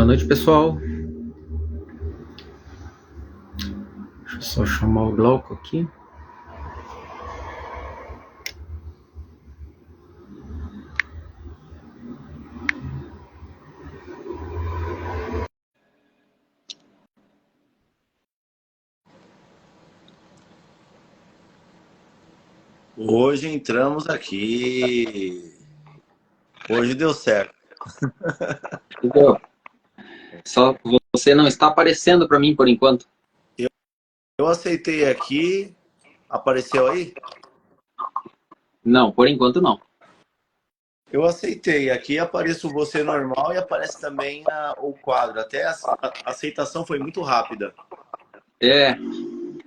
noite, pessoal. Deixa eu só chamar o Glauco aqui. Hoje entramos aqui. Hoje deu certo. Entendeu? Só você não está aparecendo para mim por enquanto. Eu aceitei aqui. Apareceu aí? Não, por enquanto não. Eu aceitei. Aqui aparece você normal e aparece também o quadro. Até a aceitação foi muito rápida.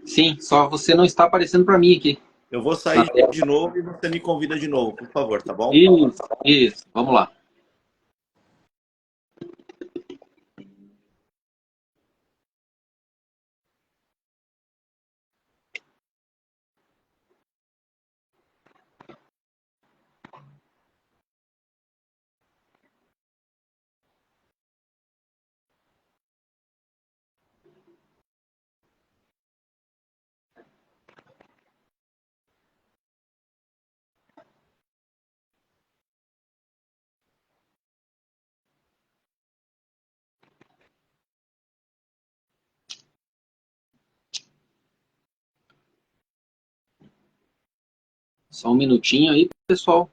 Sim, só você não está aparecendo para mim aqui. Eu vou sair de novo e você me convida de novo, por favor, tá bom? Isso, vamos lá. Só um minutinho aí, pessoal.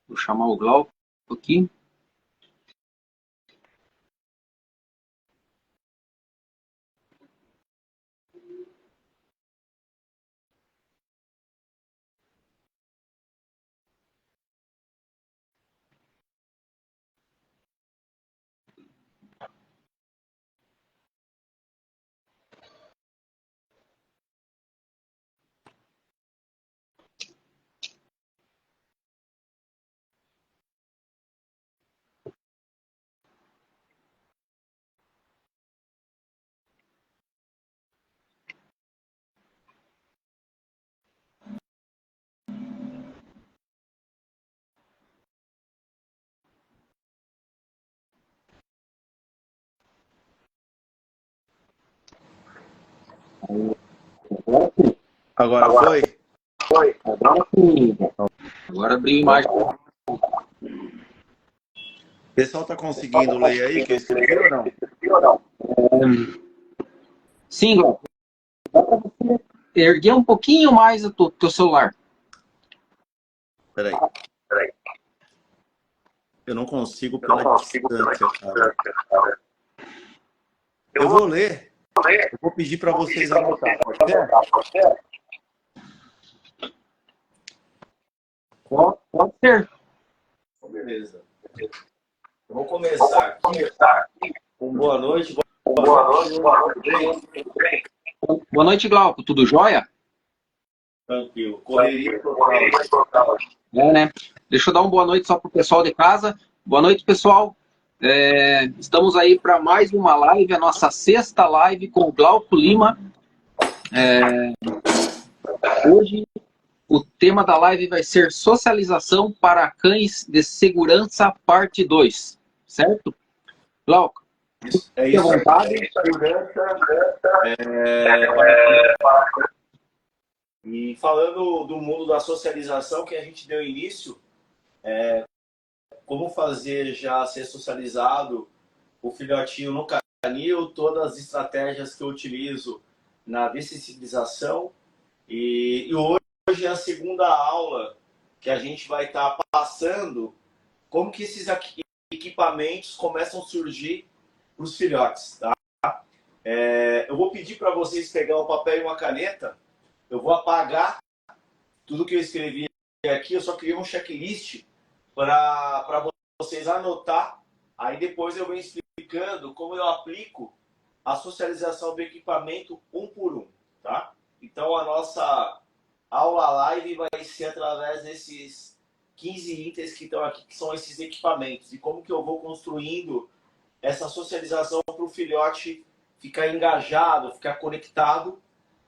Vou chamar o Glauco aqui. Agora foi? Agora sim. Agora abriu a imagem. O pessoal tá conseguindo ler aí que eu escrevi ou não? Sim, Glauco. Erguer um pouquinho mais o teu celular. Peraí. Eu não consigo pela distância, cara. Eu vou ler. Eu vou pedir para vocês anotar, pode ser? Pode ser. Beleza. Eu vou começar aqui com boa noite. Boa noite. Boa noite, Glauco. Tudo jóia? Tranquilo. Correria total. Né? Deixa eu dar uma boa noite só para o pessoal de casa. Boa noite, pessoal. Estamos aí para mais uma live, a nossa sexta live com o Glauco Lima. Hoje o tema da live vai ser socialização para cães de segurança, parte 2. Certo? Glauco, É fique à isso. vontade. E falando do mundo da socialização que a gente deu início, como fazer já ser socializado o filhotinho no canil, todas as estratégias que eu utilizo na dessensibilização. E hoje é a segunda aula que a gente vai estar passando como que esses equipamentos começam a surgir para os filhotes. Tá? Eu vou pedir para vocês pegar um papel e uma caneta. Eu vou apagar tudo que eu escrevi aqui. Eu só criei um checklist para vocês anotar. Aí depois eu venho explicando como eu aplico a socialização do equipamento um por um. Tá? Então a nossa aula live vai ser através desses 15 itens que estão aqui, que são esses equipamentos. E como que eu vou construindo essa socialização para o filhote ficar engajado, ficar conectado.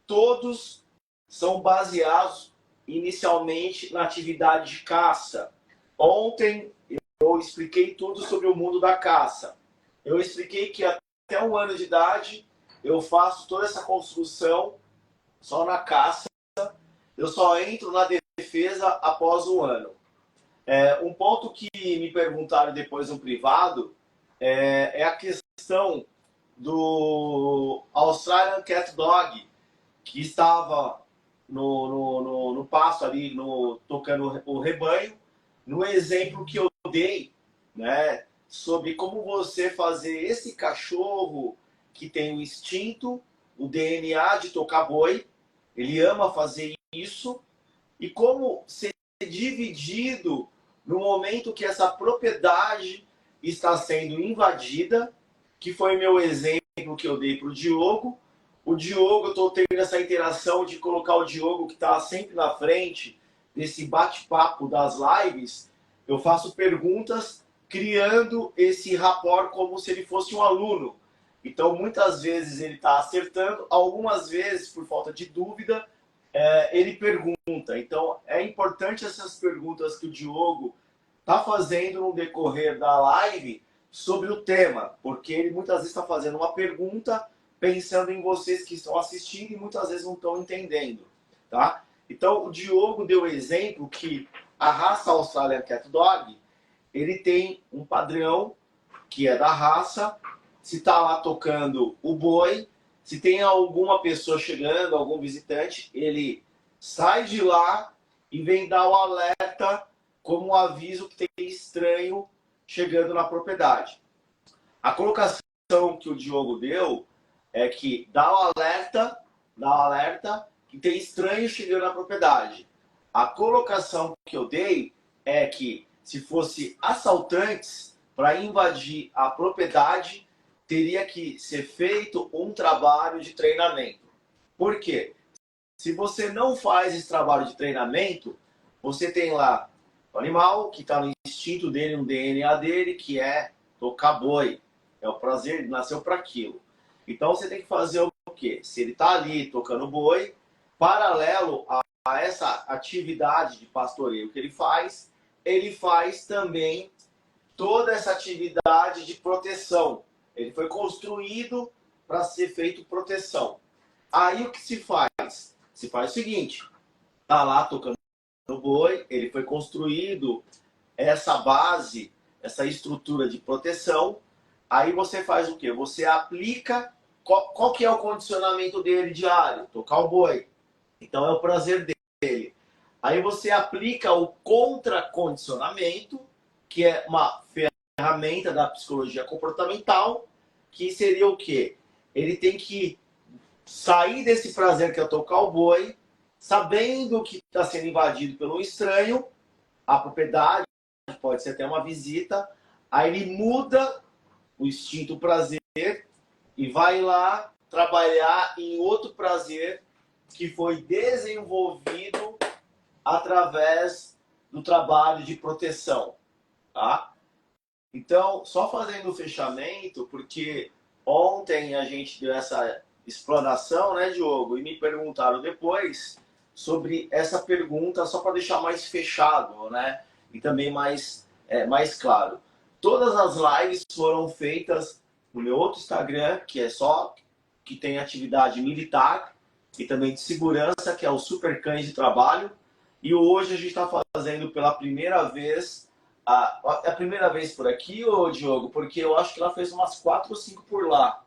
Todos são baseados inicialmente na atividade de caça. Ontem eu expliquei tudo sobre o mundo da caça. eu expliquei que até 1 ano de idade eu faço toda essa construção só na caça, eu só entro na defesa após 1 ano. Um ponto que me perguntaram depois no privado é a questão do Australian Cat Dog, que estava no pasto ali, tocando o rebanho, no exemplo que eu dei, né, sobre como você fazer esse cachorro que tem o instinto, o DNA de tocar boi, ele ama fazer isso, e como ser dividido no momento que essa propriedade está sendo invadida, que foi meu exemplo que eu dei para o Diogo. O Diogo, eu estou tendo essa interação de colocar o Diogo, que está sempre na frente desse bate-papo das lives. Eu faço perguntas criando esse rapport como se ele fosse um aluno. Então, muitas vezes ele está acertando, algumas vezes, por falta de dúvida, ele pergunta. Então, é importante essas perguntas que o Diogo está fazendo no decorrer da live sobre o tema, porque ele muitas vezes está fazendo uma pergunta pensando em vocês que estão assistindo e muitas vezes não estão entendendo, tá? Então, o Diogo deu o exemplo que a raça Australian Cat Dog, ele tem um padrão que é da raça. Se está lá tocando o boi, se tem alguma pessoa chegando, algum visitante, ele sai de lá e vem dar o alerta como um aviso que tem estranho chegando na propriedade. A colocação que o Diogo deu é que dá o alerta que tem estranho chegando na propriedade. A colocação que eu dei é que se fosse assaltantes para invadir a propriedade, teria que ser feito um trabalho de treinamento. Por quê? Se você não faz esse trabalho de treinamento, você tem lá o animal que está no instinto dele, no DNA dele, que é tocar boi. É o prazer, ele nasceu para aquilo. Então você tem que fazer o quê? Se ele está ali tocando boi, paralelo a essa atividade de pastoreio que ele faz também toda essa atividade de proteção. Ele foi construído para ser feito proteção. Aí o que se faz? Se faz o seguinte, tá lá tocando no boi, ele foi construído essa base, essa estrutura de proteção. Aí você faz o quê? Você aplica qual que é o condicionamento dele diário? Tocar o boi. Então é o prazer dele. Aí você aplica o contracondicionamento, que é uma ferramenta da psicologia comportamental, que seria o quê? Ele tem que sair desse prazer que é tocar o boi, sabendo que está sendo invadido pelo estranho, a propriedade, pode ser até uma visita, aí ele muda o instinto prazer e vai lá trabalhar em outro prazer que foi desenvolvido através do trabalho de proteção, tá? Então, só fazendo o fechamento, porque ontem a gente deu essa explanação, né, Diogo? E me perguntaram depois sobre essa pergunta, só para deixar mais fechado, né? E também mais claro. Todas as lives foram feitas no meu outro Instagram, que é só que tem atividade militar e também de segurança, que é o Super Cães de Trabalho. E hoje a gente está fazendo pela primeira vez. É a primeira vez por aqui, ô Diogo? Porque eu acho que ela fez umas 4 ou 5 por lá.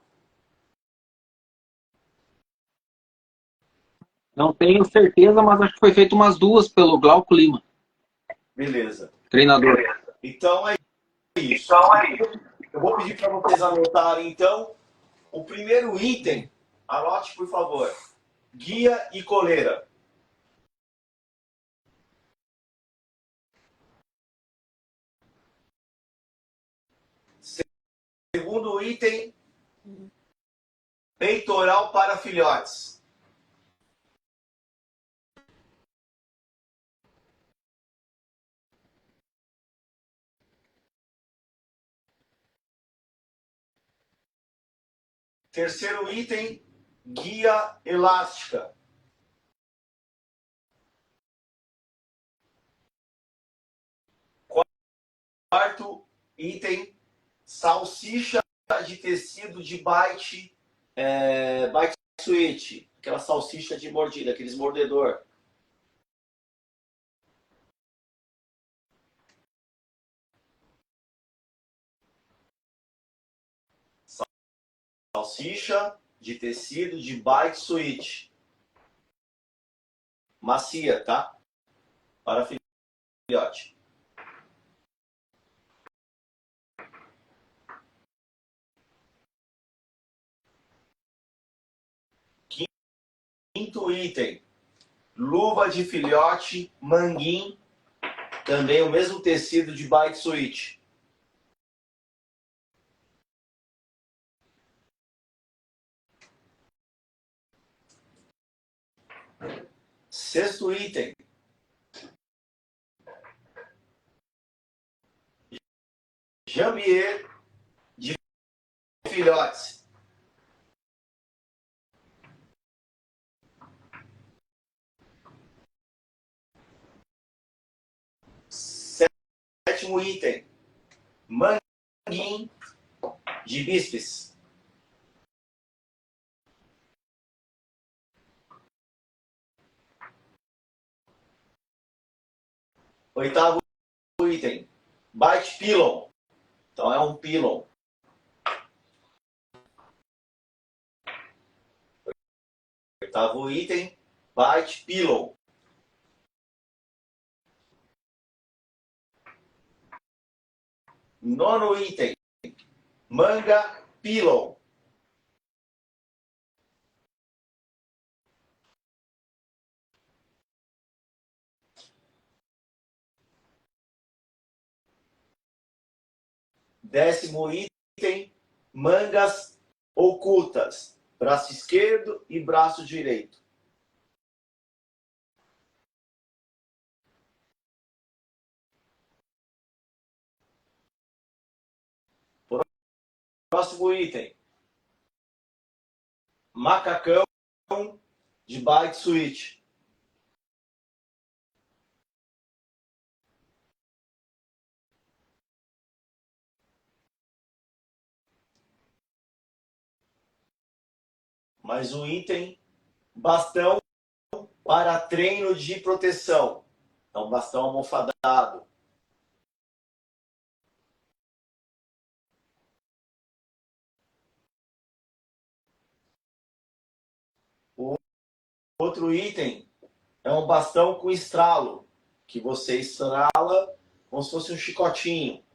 Não tenho certeza, mas acho que foi feito umas 2 pelo Glauco Lima, Beleza. treinador. Então é isso. Eu vou pedir para vocês anotarem, então, o primeiro item. Anote, por favor. Guia e coleira. Segundo item, peitoral para filhotes. Terceiro item, guia elástica. Quarto item, salsicha de tecido de bite sweet, aquela salsicha de mordida, aqueles mordedor. Salsicha de tecido de bite sweet. Macia, tá? Para filhote. Quinto item, luva de filhote, manguim, também o mesmo tecido de bite sweet. Sexto item, jambier de filhotes. Sétimo item, manguim de bispes. Oitavo item, bite pillow. Então é um pillow. Oitavo item, bite pillow. Nono item, manga pillow. Décimo item, mangas ocultas, braço esquerdo e braço direito. Próximo item, macacão de bite sweet. Mais um item, bastão para treino de proteção. Então, bastão almofadado. O outro item é um bastão com estralo, que você estrala como se fosse um chicotinho.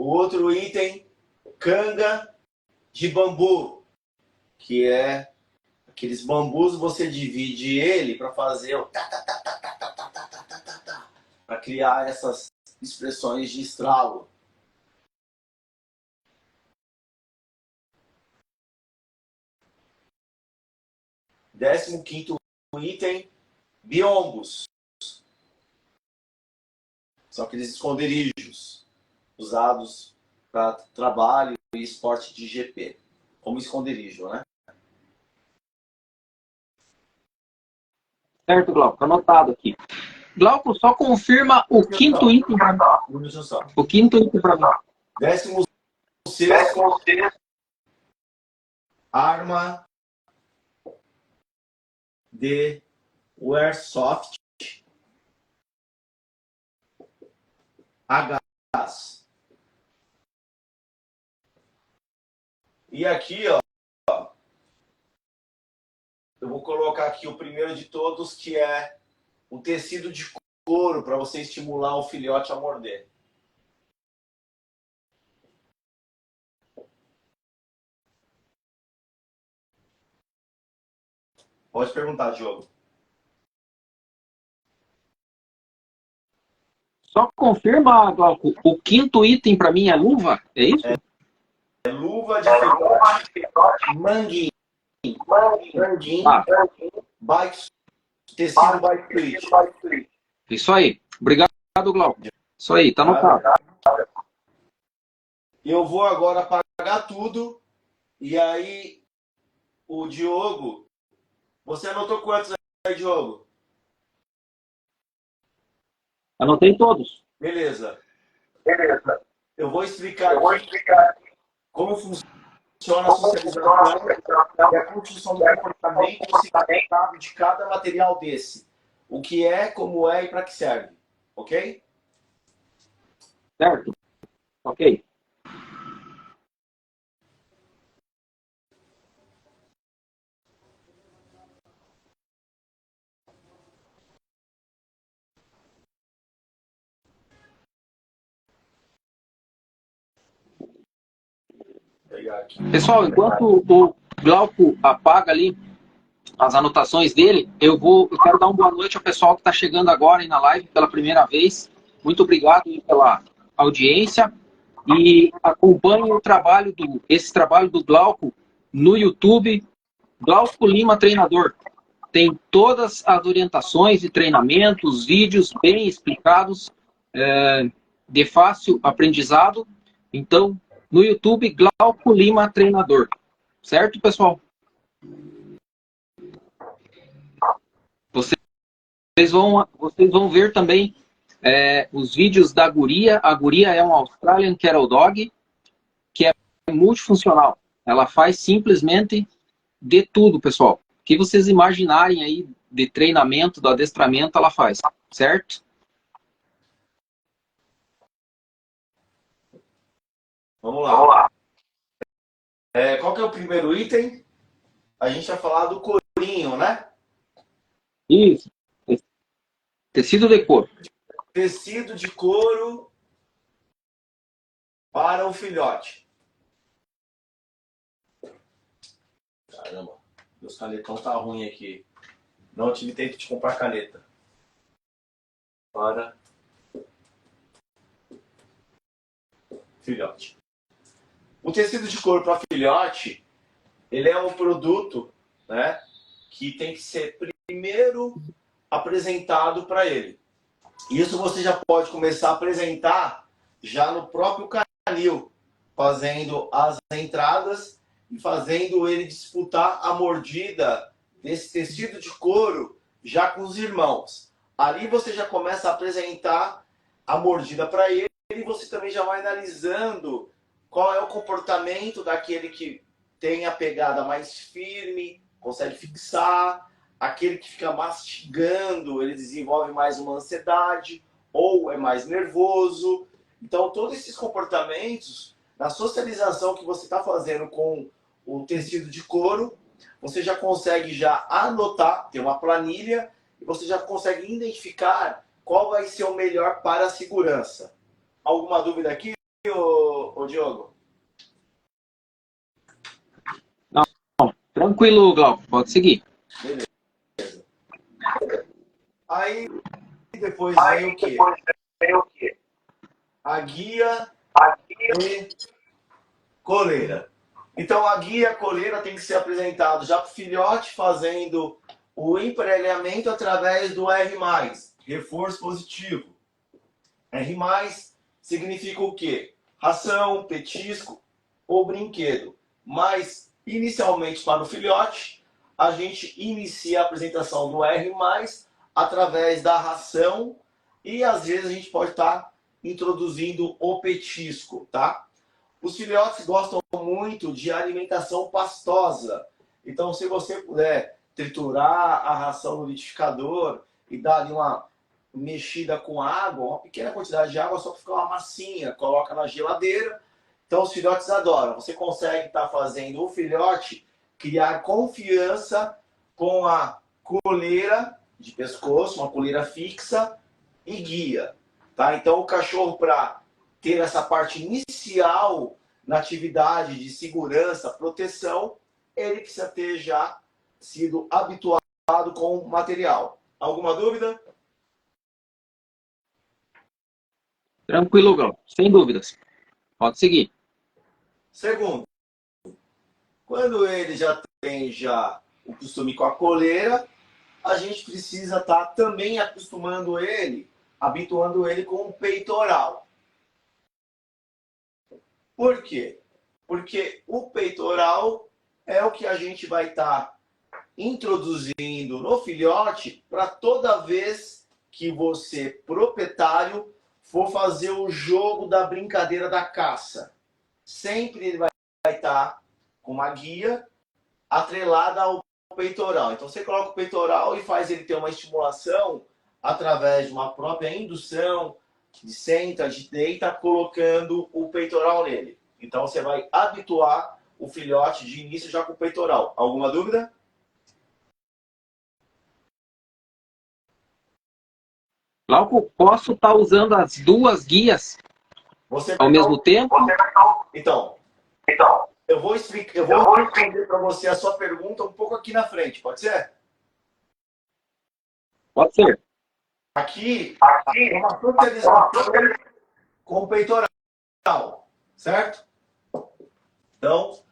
O outro item, canga de bambu, que é aqueles bambus, você divide ele para fazer o para criar essas expressões de estralo. Décimo quinto item, biombos. São aqueles esconderijos usados para trabalho e esporte de GP, como esconderijo, né? Certo, Glauco, anotado aqui. Glauco, só confirma o quinto item para mim. O quinto item para mim. Décimo sexto, arma de airsoft a gás. E aqui, ó, eu vou colocar aqui o primeiro de todos, que é o tecido de couro para você estimular o filhote a morder. Pode perguntar, Diogo. Só confirma, Glauco, o quinto item para mim é luva? É isso? É luva de filhote, manguinho. Manguinho, bite, tecido bite sweet. Isso aí. Obrigado, Glauco. Isso aí, tá anotado. Eu vou agora apagar tudo. E aí, o Diogo, você anotou quantos aí, Diogo? Anotei todos. Beleza. Eu vou explicar aqui como funciona a socialização e a construção do comportamento significado de cada material desse. O que é, como é e para que serve. Ok? Certo? Ok. Pegar aqui. Pessoal, enquanto o Glauco apaga ali as anotações dele, eu quero dar uma boa noite ao pessoal que está chegando agora aí na live pela primeira vez. Muito obrigado pela audiência e acompanhe esse trabalho do Glauco no YouTube, Glauco Lima Treinador. Tem todas as orientações e treinamentos, vídeos bem explicados, de fácil aprendizado. Então, no YouTube, Glauco Lima Treinador. Certo, pessoal? Vocês vão ver também os vídeos da Guria. A Guria é um Australian Cattle Dog que é multifuncional. Ela faz simplesmente de tudo, pessoal. O que vocês imaginarem aí de treinamento, do adestramento, ela faz. Certo? Vamos lá. Qual que é o primeiro item? A gente vai falar do corinho, né? Isso. Tecido de couro. Tecido de couro para o filhote. Caramba, meus canetão tá ruim aqui. Não tive tempo de comprar caneta. Para filhote. O tecido de couro para filhote, ele é um produto, né, que tem que ser primeiro apresentado para ele. Isso você já pode começar a apresentar já no próprio canil, fazendo as entradas e fazendo ele disputar a mordida desse tecido de couro já com os irmãos. Ali você já começa a apresentar a mordida para ele e você também já vai analisando qual é o comportamento daquele que tem a pegada mais firme, consegue fixar, aquele que fica mastigando, ele desenvolve mais uma ansiedade ou é mais nervoso. Então, todos esses comportamentos, na socialização que você está fazendo com o tecido de couro, você já consegue já anotar, ter uma planilha, e você já consegue identificar qual vai ser o melhor para a segurança. Alguma dúvida aqui, ô Diogo? Não, tranquilo, Glauco. Pode seguir. Beleza. Aí, depois vem o quê? A guia e coleira. Então, a guia e a coleira tem que ser apresentado já para o filhote, fazendo o emparelhamento através do R+, reforço positivo. R+, significa o quê? Ração, petisco ou brinquedo. Mas, inicialmente, para o filhote, a gente inicia a apresentação do R+, através da ração e, às vezes, a gente pode estar introduzindo o petisco, tá? Os filhotes gostam muito de alimentação pastosa. Então, se você puder triturar a ração no liquidificador e dar ali uma mexida com água, uma pequena quantidade de água, só para ficar uma massinha, coloca na geladeira. Então, os filhotes adoram. Você consegue estar fazendo o filhote criar confiança com a coleira de pescoço, uma coleira fixa e guia. Tá? Então, o cachorro, para ter essa parte inicial na atividade de segurança, proteção, ele precisa ter já sido habituado com o material. Alguma dúvida? Tranquilo, Glauco. Sem dúvidas. Pode seguir. Segundo, quando ele já tem o costume com a coleira, a gente precisa estar também acostumando ele, habituando ele com o peitoral. Por quê? Porque o peitoral é o que a gente vai estar introduzindo no filhote para toda vez que você, proprietário, for fazer o jogo da brincadeira da caça. Sempre ele vai estar com uma guia atrelada ao peitoral. Então você coloca o peitoral e faz ele ter uma estimulação através de uma própria indução, de senta, de deita, colocando o peitoral nele. Então você vai habituar o filhote de início já com o peitoral. Alguma dúvida? Glauco, posso estar usando as duas guias ao mesmo tempo? Então, eu vou responder para você a sua pergunta um pouco aqui na frente, pode ser? Pode ser. Aqui é uma socialização com o peitoral, certo? Então,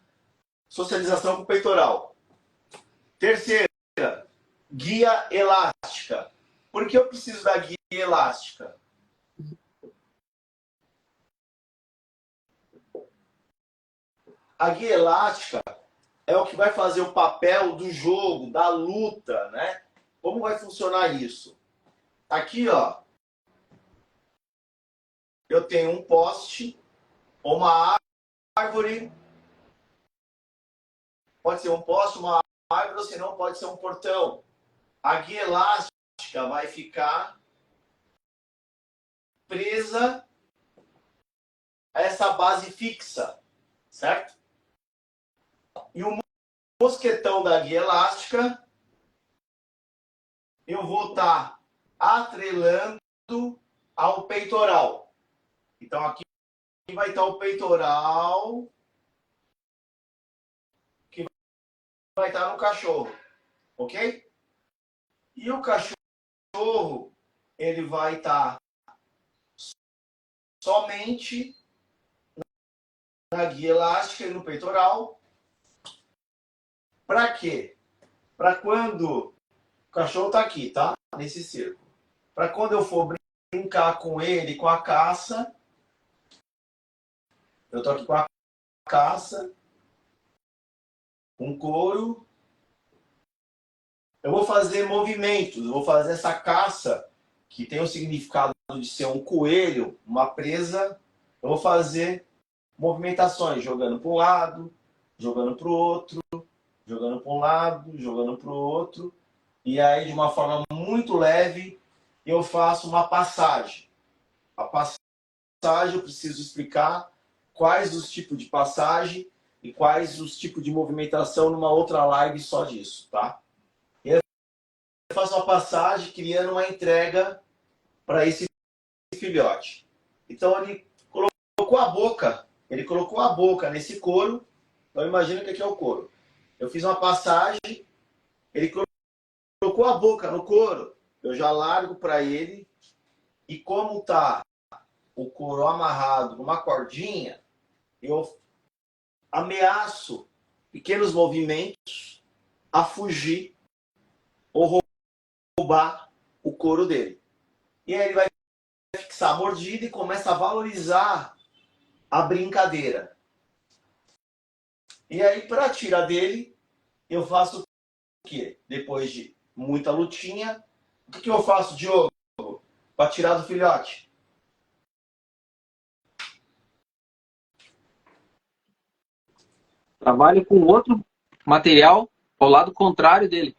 socialização com o peitoral. Terceira, guia elástica. Por que eu preciso da guia elástica? A guia elástica é o que vai fazer o papel do jogo, da luta, né? Como vai funcionar isso? Aqui, ó, eu tenho um poste, uma árvore, pode ser um poste, uma árvore, ou senão pode ser um portão. A guia elástica vai ficar presa a essa base fixa, certo? E o mosquetão da guia elástica, eu vou estar atrelando ao peitoral. Então aqui vai estar o peitoral que vai estar no cachorro, ok? E o cachorro, ele vai estar somente na guia elástica e no peitoral. Para quê? Para quando o cachorro está aqui, tá? Nesse círculo. Para quando eu for brincar com ele, com a caça, eu tô aqui com a caça, com couro, eu vou fazer movimentos, eu vou fazer essa caça, que tem o significado de ser um coelho, uma presa, eu vou fazer movimentações, jogando para um lado, jogando para o outro, jogando para um lado, jogando para o outro, e aí de uma forma muito leve eu faço uma passagem. A passagem eu preciso explicar quais os tipos de passagem e quais os tipos de movimentação numa outra live só disso, tá? E aí eu faço uma passagem criando uma entrega para esse filhote. Então ele colocou a boca nesse couro. Então imagina que aqui é o couro. Eu fiz uma passagem, ele colocou a boca no couro, eu já largo para ele, e como tá o couro amarrado numa cordinha, eu ameaço pequenos movimentos a fugir ou roubar o couro dele. E aí ele vai fixar a mordida e começa a valorizar a brincadeira. E aí, para tirar dele, eu faço o quê? Depois de muita lutinha, o que eu faço, Diogo, para tirar do filhote? Trabalho com outro material ao lado contrário dele.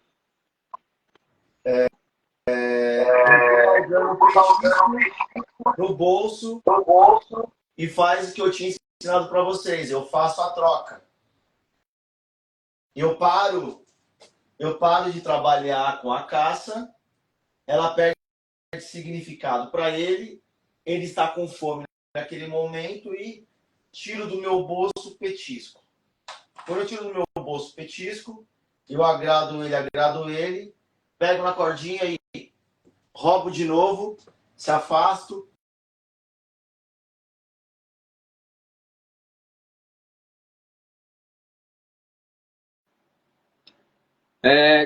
Jogando no bolso e faz o que eu tinha ensinado para vocês. Eu faço a troca. Eu paro de trabalhar com a caça, ela perde significado para ele, ele está com fome naquele momento e tiro do meu bolso petisco. Quando eu tiro do meu bolso petisco, eu agrado ele, pego na cordinha e roubo de novo, se afasto.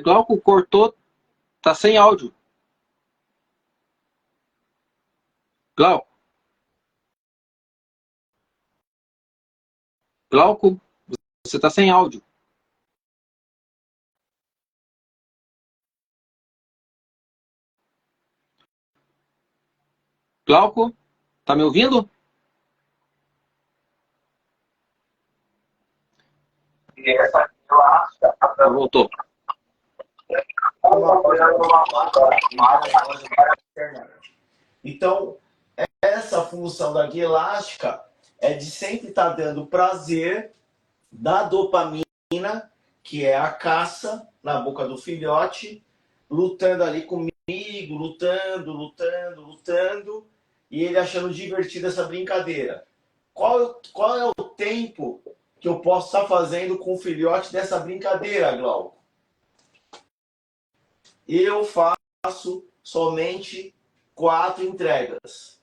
Glauco, cortou, tá sem áudio. Glauco, Glauco, você tá sem áudio. Glauco, tá me ouvindo? Voltou. Então, essa função da guia elástica é de sempre estar dando prazer da dopamina, que é a caça na boca do filhote, lutando ali comigo, lutando, e ele achando divertida essa brincadeira. Qual é o tempo que eu posso estar fazendo com o filhote dessa brincadeira, Glauco? Eu faço somente 4 entregas.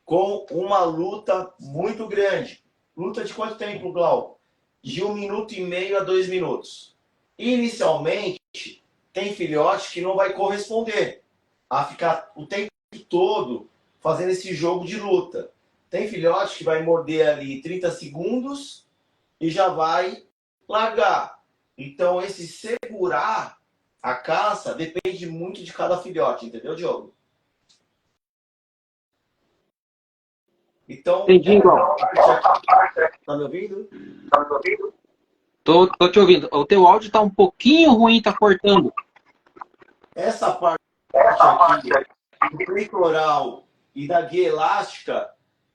Com uma luta muito grande. Luta de quanto tempo, Glauco? De 1 minuto e meio a 2 minutos. Inicialmente, tem filhote que não vai corresponder a ficar o tempo todo fazendo esse jogo de luta. Tem filhote que vai morder ali 30 segundos e já vai largar. Então, esse segurar a caça depende muito de cada filhote, entendeu, Diogo? Então, Entendi, igual. Tá me ouvindo? Tô te ouvindo. O teu áudio tá um pouquinho ruim, tá cortando. Essa parte aqui do peitoral e da guia elástica,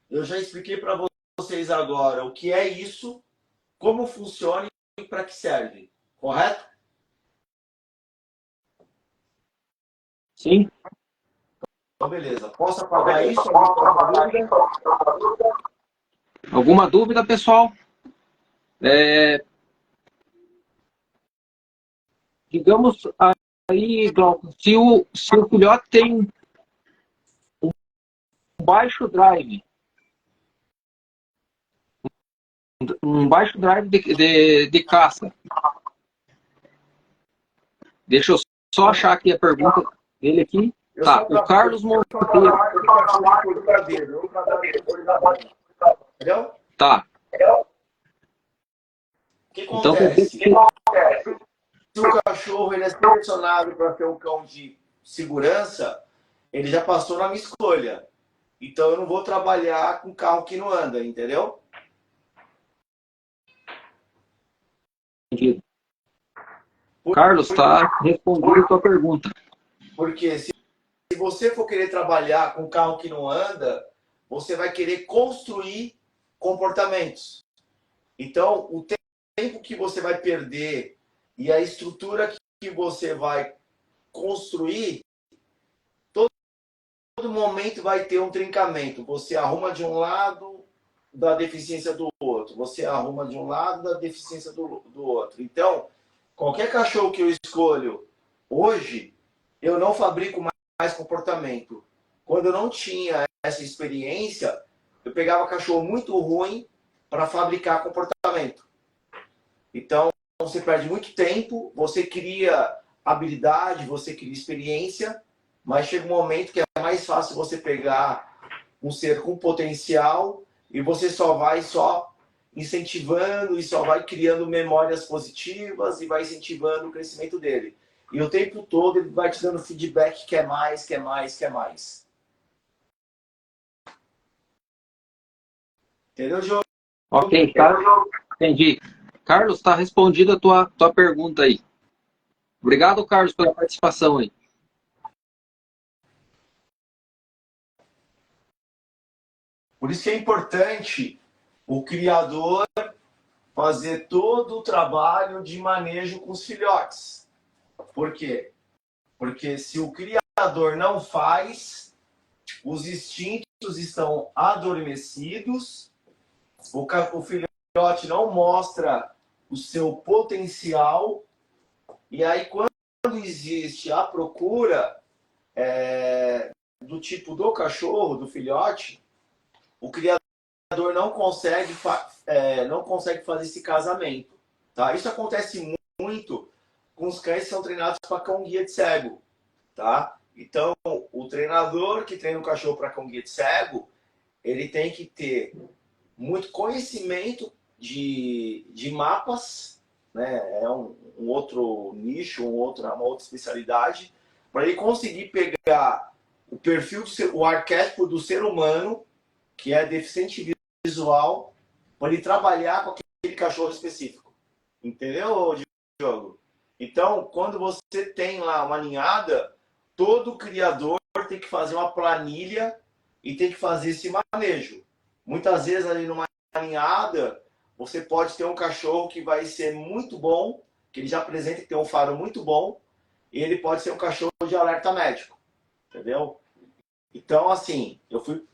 eu já expliquei para vocês agora o que é isso, como funciona e para que serve. Correto? Sim. Então, beleza. Posso apagar isso? Alguma dúvida, pessoal? Digamos aí, Glauco, se o filhote tem um baixo drive, de caça. Deixa eu só achar aqui a pergunta dele aqui. Tá, o Carlos Monteiro. Entendeu? Tá. O que Então, acontece? Se o cachorro ele é selecionado para ser um cão de segurança, ele já passou na minha escolha. Então eu não vou trabalhar com carro que não anda, entendeu? Entendido. Carlos, está respondendo a tua pergunta. Porque se você for querer trabalhar com carro que não anda, você vai querer construir comportamentos. Então, o tempo que você vai perder e a estrutura que você vai construir, todo momento vai ter um trincamento. Você arruma de um lado da deficiência do outro, você arruma de um lado da deficiência do outro. Então, qualquer cachorro que eu escolho hoje, eu não fabrico mais comportamento. Quando eu não tinha essa experiência, eu pegava cachorro muito ruim para fabricar comportamento. Então, você perde muito tempo, você cria habilidade, você cria experiência, mas chega um momento que é mais fácil você pegar um ser com potencial e você só vai incentivando e só vai criando memórias positivas e vai incentivando o crescimento dele. E o tempo todo ele vai te dando feedback, quer mais, quer mais, quer mais. Entendeu, João? Ok, tá? Entendi. Carlos, está respondida a tua pergunta aí. Obrigado, Carlos, pela participação aí. Por isso que é importante o criador fazer todo o trabalho de manejo com os filhotes. Por quê? Porque se o criador não faz, os instintos estão adormecidos, o filhote não mostra o seu potencial, e aí quando existe a procura do tipo do cachorro, do filhote, o criador não consegue fazer esse casamento. Tá? Isso acontece muito com os cães que são treinados para cão guia de cego. Tá? Então, o treinador que treina o cachorro para cão guia de cego, ele tem que ter muito conhecimento de mapas né? É um outro nicho, uma outra especialidade, para ele conseguir pegar o perfil, o arquétipo do ser humano, que é deficiente visual, para ele trabalhar com aquele cachorro específico. Entendeu, Diogo? Então, quando você tem lá uma ninhada, todo criador tem que fazer uma planilha e tem que fazer esse manejo. Muitas vezes ali numa ninhada, você pode ter um cachorro que vai ser muito bom, que ele já apresenta que tem um faro muito bom, e ele pode ser um cachorro de alerta médico, entendeu? Então, assim, eu fui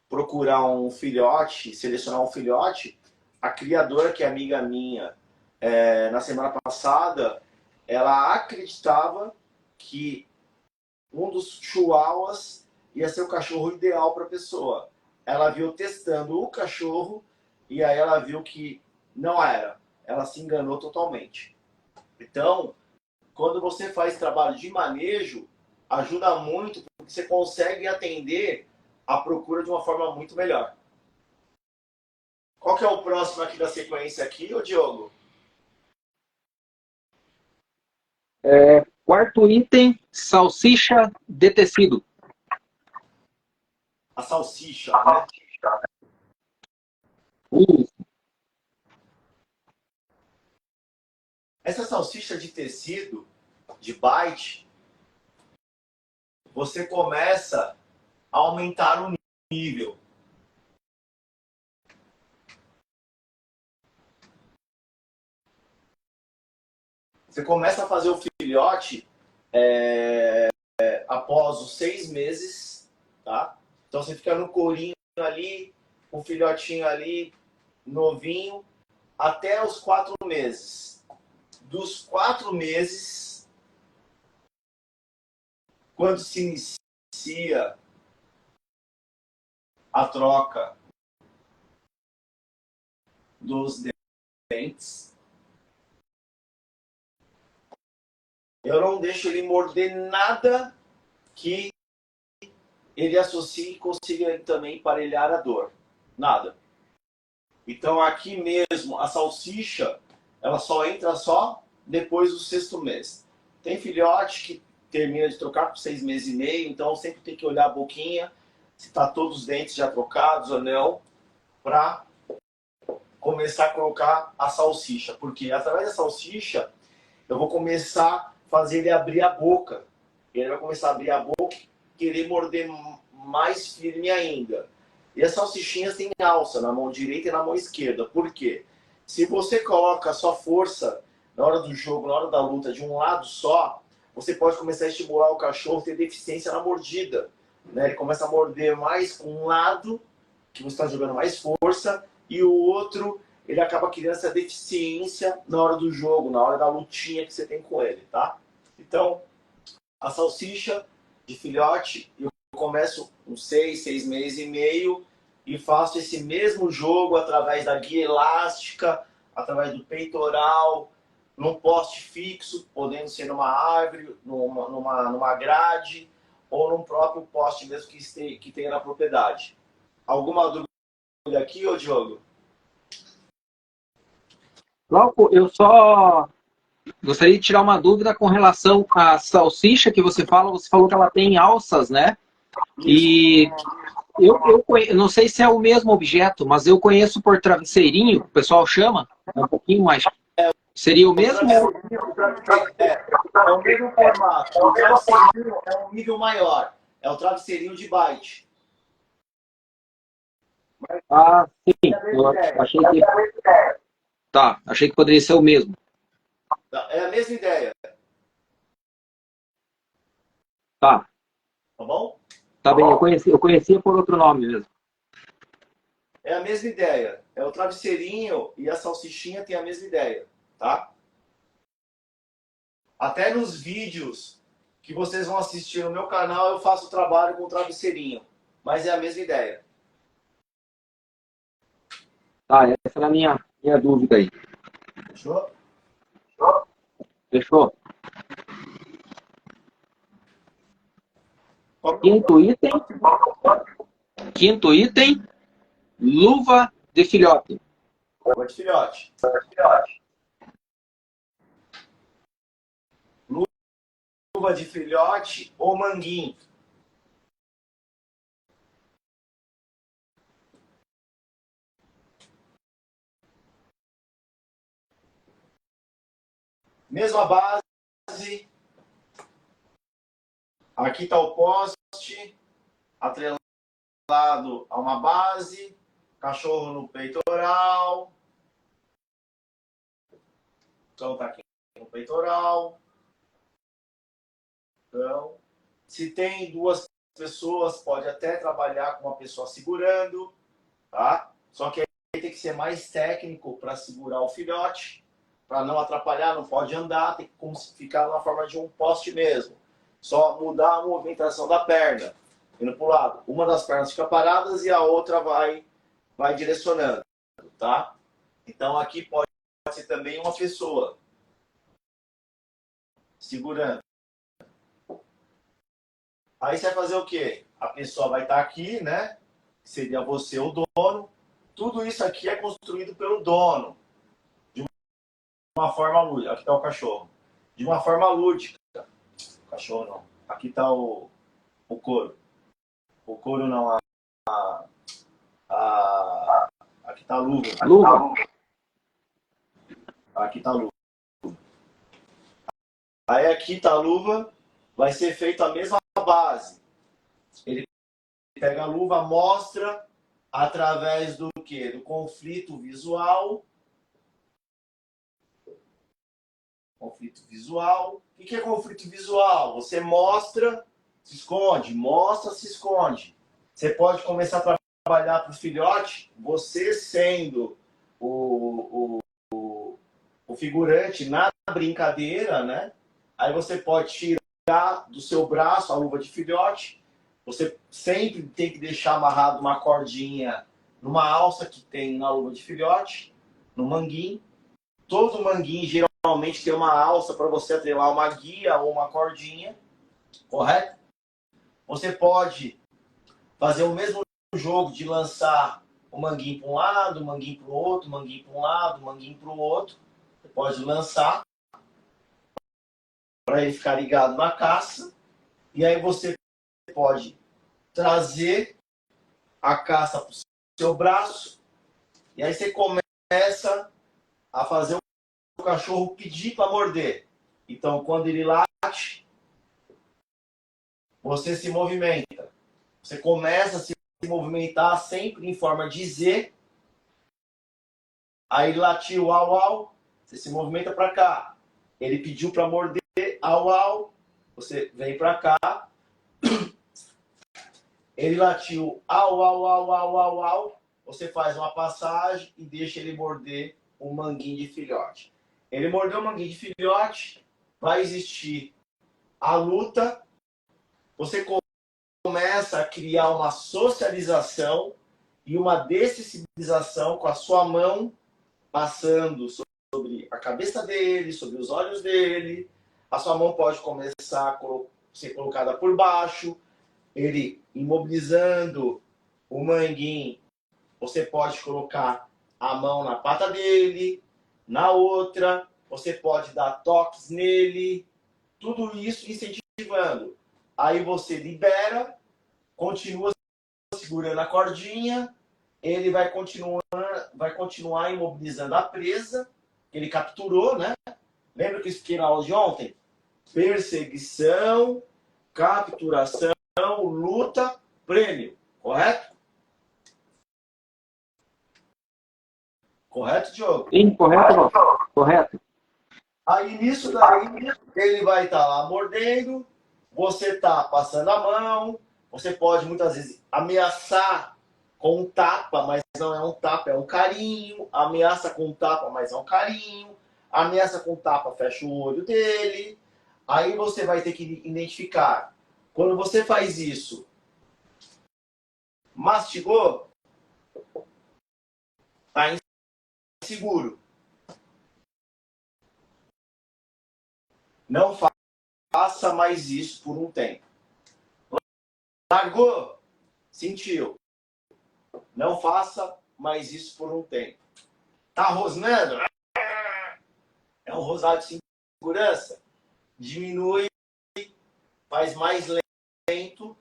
procurar um filhote, selecionar um filhote, a criadora, que é amiga minha, na semana passada, ela acreditava que um dos chihuahuas ia ser o cachorro ideal para a pessoa. Ela viu testando o cachorro e aí ela viu que não era. Ela se enganou totalmente. Então, quando você faz trabalho de manejo, ajuda muito porque você consegue atender a procura de uma forma muito melhor. Qual que é o próximo aqui da sequência aqui, ô Diogo? Quarto item, salsicha de tecido. A salsicha, né? Essa salsicha de tecido, de bite, você começa a aumentar o nível. Você começa a fazer o filhote após os 6 meses, tá? Então você fica no corinho ali, o filhotinho ali, novinho, até os 4 meses. Dos 4 meses, quando se inicia a troca dos dentes, eu não deixo ele morder nada que ele associe e consiga também emparelhar a dor. Nada. Então aqui mesmo, a salsicha, ela só entra só depois do 6º mês. Tem filhote que termina de trocar por 6 meses e meio, então sempre tem que olhar a boquinha, se está todos os dentes já trocados ou não, para começar a colocar a salsicha. Porque através da salsicha, eu vou começar a fazer ele abrir a boca. Ele vai começar a abrir a boca e querer morder mais firme ainda. E as salsichinhas têm alça na mão direita e na mão esquerda. Por quê? Se você coloca a sua força na hora do jogo, na hora da luta, de um lado só, você pode começar a estimular o cachorro a ter deficiência na mordida. Né? Ele começa a morder mais com um lado, que você está jogando mais força, e o outro, ele acaba criando essa deficiência na hora do jogo, na hora da lutinha que você tem com ele, tá? Então, a salsicha de filhote, eu começo com 6 meses e meio e faço esse mesmo jogo através da guia elástica, através do peitoral, num poste fixo, podendo ser numa árvore, numa grade ou num próprio poste mesmo que tenha na propriedade. Alguma dúvida aqui, ô Diogo? Glauco, eu só gostaria de tirar uma dúvida com relação à salsicha que você fala. Você falou que ela tem alças, né? E eu não sei se é o mesmo objeto, mas eu conheço por travesseirinho, o pessoal chama, é um pouquinho mais. Seria o mesmo? É o mesmo formato. O travesseirinho é um nível maior. É o travesseirinho de bite. Ah, sim. Eu achei que... Tá, achei que poderia ser o mesmo. É a mesma ideia. Tá. Tá bom? Tá bem, eu conhecia por outro nome mesmo. É a mesma ideia. É o travesseirinho e a salsichinha tem a mesma ideia, tá? Até nos vídeos que vocês vão assistir no meu canal, eu faço trabalho com o travesseirinho. Mas é a mesma ideia. Tá, essa era a minha dúvida aí. Fechou? Fechou? Quinto item, luva de filhote. Luva de filhote. luva de filhote ou manguinho? Mesma base. Aqui está o poste, atrelado a uma base, cachorro no peitoral. Então está aqui no peitoral. Então, se tem duas pessoas, pode até trabalhar com uma pessoa segurando, tá? Só que aí tem que ser mais técnico para segurar o filhote, para não atrapalhar, não pode andar, tem que ficar na forma de um poste mesmo. Só mudar a movimentação da perna, indo para o lado. Uma das pernas fica paradas e a outra vai direcionando, tá? Então aqui pode ser também uma pessoa segurando. Aí você vai fazer o quê? A pessoa vai estar aqui, né? Seria você o dono. Tudo isso aqui é construído pelo dono. De uma forma lúdica. Aqui está o cachorro. De uma forma lúdica. O cachorro não. Aqui está o couro. O couro não. Aqui está a luva. Aqui está a luva. Aí aqui está a luva. Vai ser feita a mesma base. Ele pega a luva, mostra através do quê? Do conflito visual. Conflito visual. O que é conflito visual? Você mostra, se esconde, mostra, se esconde. Você pode começar a trabalhar para o filhote, você sendo o figurante na brincadeira, né? Aí você pode tirar do seu braço a luva de filhote. Você sempre tem que deixar amarrado uma cordinha numa alça que tem na luva de filhote, no manguinho. Todo manguinho geralmente tem uma alça para você atrelar uma guia ou uma cordinha, correto? Você pode fazer o mesmo jogo de lançar o manguinho para um lado, o manguinho para o outro, o manguinho para um lado, o manguinho para o outro. Você pode lançar para ele ficar ligado na caça. E aí você pode trazer a caça para o seu braço. E aí você começa a fazer o cachorro pedir para morder. Então, quando ele late, você se movimenta. Você começa a se movimentar sempre em forma de Z. Aí ele latiu, au, au. Você se movimenta para cá. Ele pediu para morder, au, au. Você vem para cá. Ele latiu, au, au, au, au, au, au. Você faz uma passagem e deixa ele morder um manguinho de filhote. Ele mordeu um manguinho de filhote, vai existir a luta. Você começa a criar uma socialização e uma dessensibilização com a sua mão passando sobre a cabeça dele, sobre os olhos dele. A sua mão pode começar a ser colocada por baixo. Ele imobilizando o manguinho, você pode colocar a mão na pata dele, na outra, você pode dar toques nele, tudo isso incentivando. Aí você libera, continua segurando a cordinha, ele vai continuar imobilizando a presa, que ele capturou, né? Lembra que eu expliquei na aula de ontem? Perseguição, capturação, luta, prêmio. Correto? Correto, Diogo? Sim, correto, correto. Aí nisso daí, ele vai estar lá mordendo, você está passando a mão, você pode muitas vezes ameaçar com um tapa, mas não é um tapa, é um carinho. Ameaça com um tapa, mas é um carinho. Ameaça com tapa, fecha o olho dele. Aí você vai ter que identificar. Quando você faz isso, mastigou, tá inseguro. Não faça mais isso por um tempo. Largou, sentiu. Não faça mais isso por um tempo. Tá rosnando? É um rosado de segurança. Diminui faz mais lento.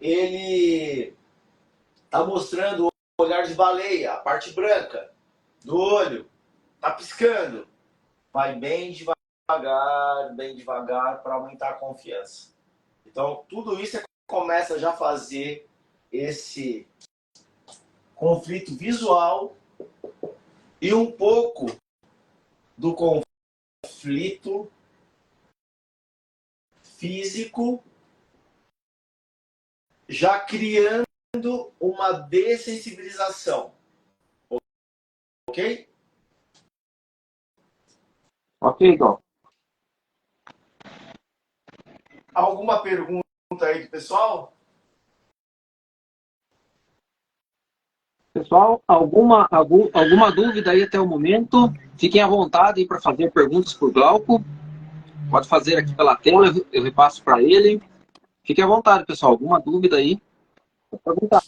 Ele está mostrando o olhar de baleia, a parte branca do olho. Está piscando. Vai bem devagar para aumentar a confiança. Então, tudo isso começa já a fazer esse conflito visual e um pouco do conflito físico, já criando uma dessensibilização. Ok? Ok, Doc. Alguma pergunta aí do pessoal? Pessoal, alguma dúvida aí até o momento? Fiquem à vontade para fazer perguntas por Glauco. Pode fazer aqui pela tela, eu repasso para ele. Fiquem à vontade, pessoal. Alguma dúvida aí? Pode perguntar.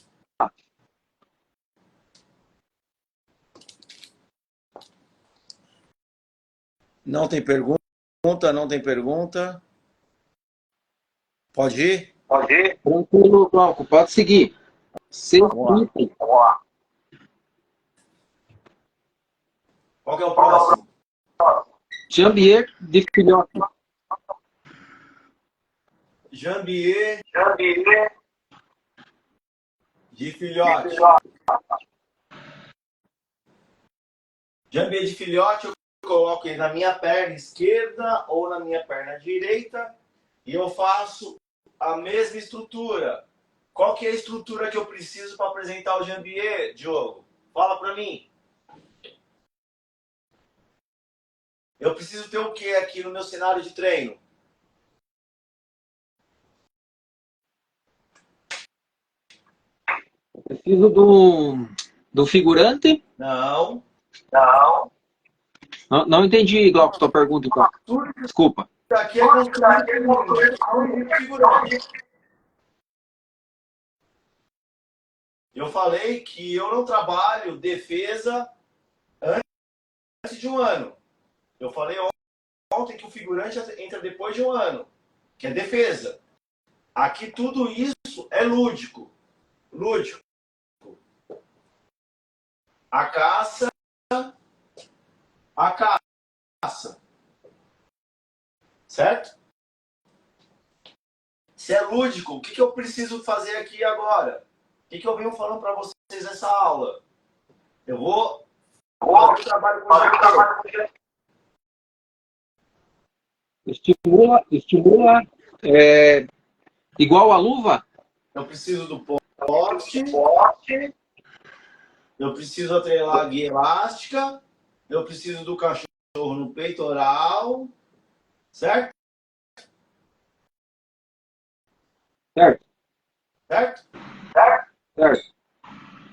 Não tem pergunta, não tem pergunta. Pode ir? Pode ir. Tranquilo, Glauco. Pode seguir. Vamos lá. Qual que é o próximo? Jambier de filhote. Jambier de filhote. Jambier de filhote eu coloco ele na minha perna esquerda ou na minha perna direita e eu faço a mesma estrutura. Qual que é a estrutura que eu preciso para apresentar o Jambier, Diogo? Fala para mim. Eu preciso ter o que aqui no meu cenário de treino? Preciso do figurante? Não. Não entendi, Glauco, tua pergunta, então. Desculpa. Isso aqui é construído figurante. Eu falei que eu não trabalho defesa antes de um ano. Eu falei ontem que o figurante entra depois de um ano, que é defesa. Aqui tudo isso é lúdico. A caça. Certo? Se é lúdico, o que eu preciso fazer aqui agora? O que eu venho falando para vocês nessa aula? Eu vou fazer o trabalho com o Estimula igual a luva? Eu preciso do poste. Eu preciso atrelar a guia elástica. Eu preciso do cachorro no peitoral. Certo? Certo?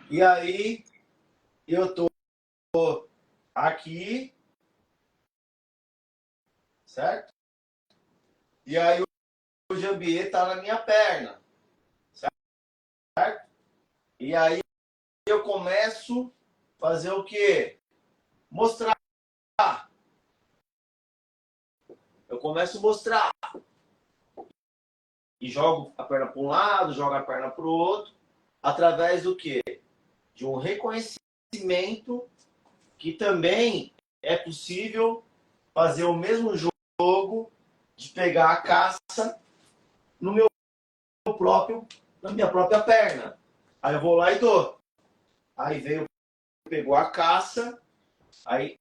E aí, eu tô aqui. Certo? E aí, o jambier tá na minha perna. Certo? E aí, eu começo a fazer o quê? Mostrar. Eu começo a mostrar. E jogo a perna para um lado, jogo a perna para o outro, através do quê? De um reconhecimento que também é possível fazer o mesmo jogo de pegar a caça no meu próprio, na minha própria perna. Aí eu vou lá e dou. Aí veio, pegou a caça, aí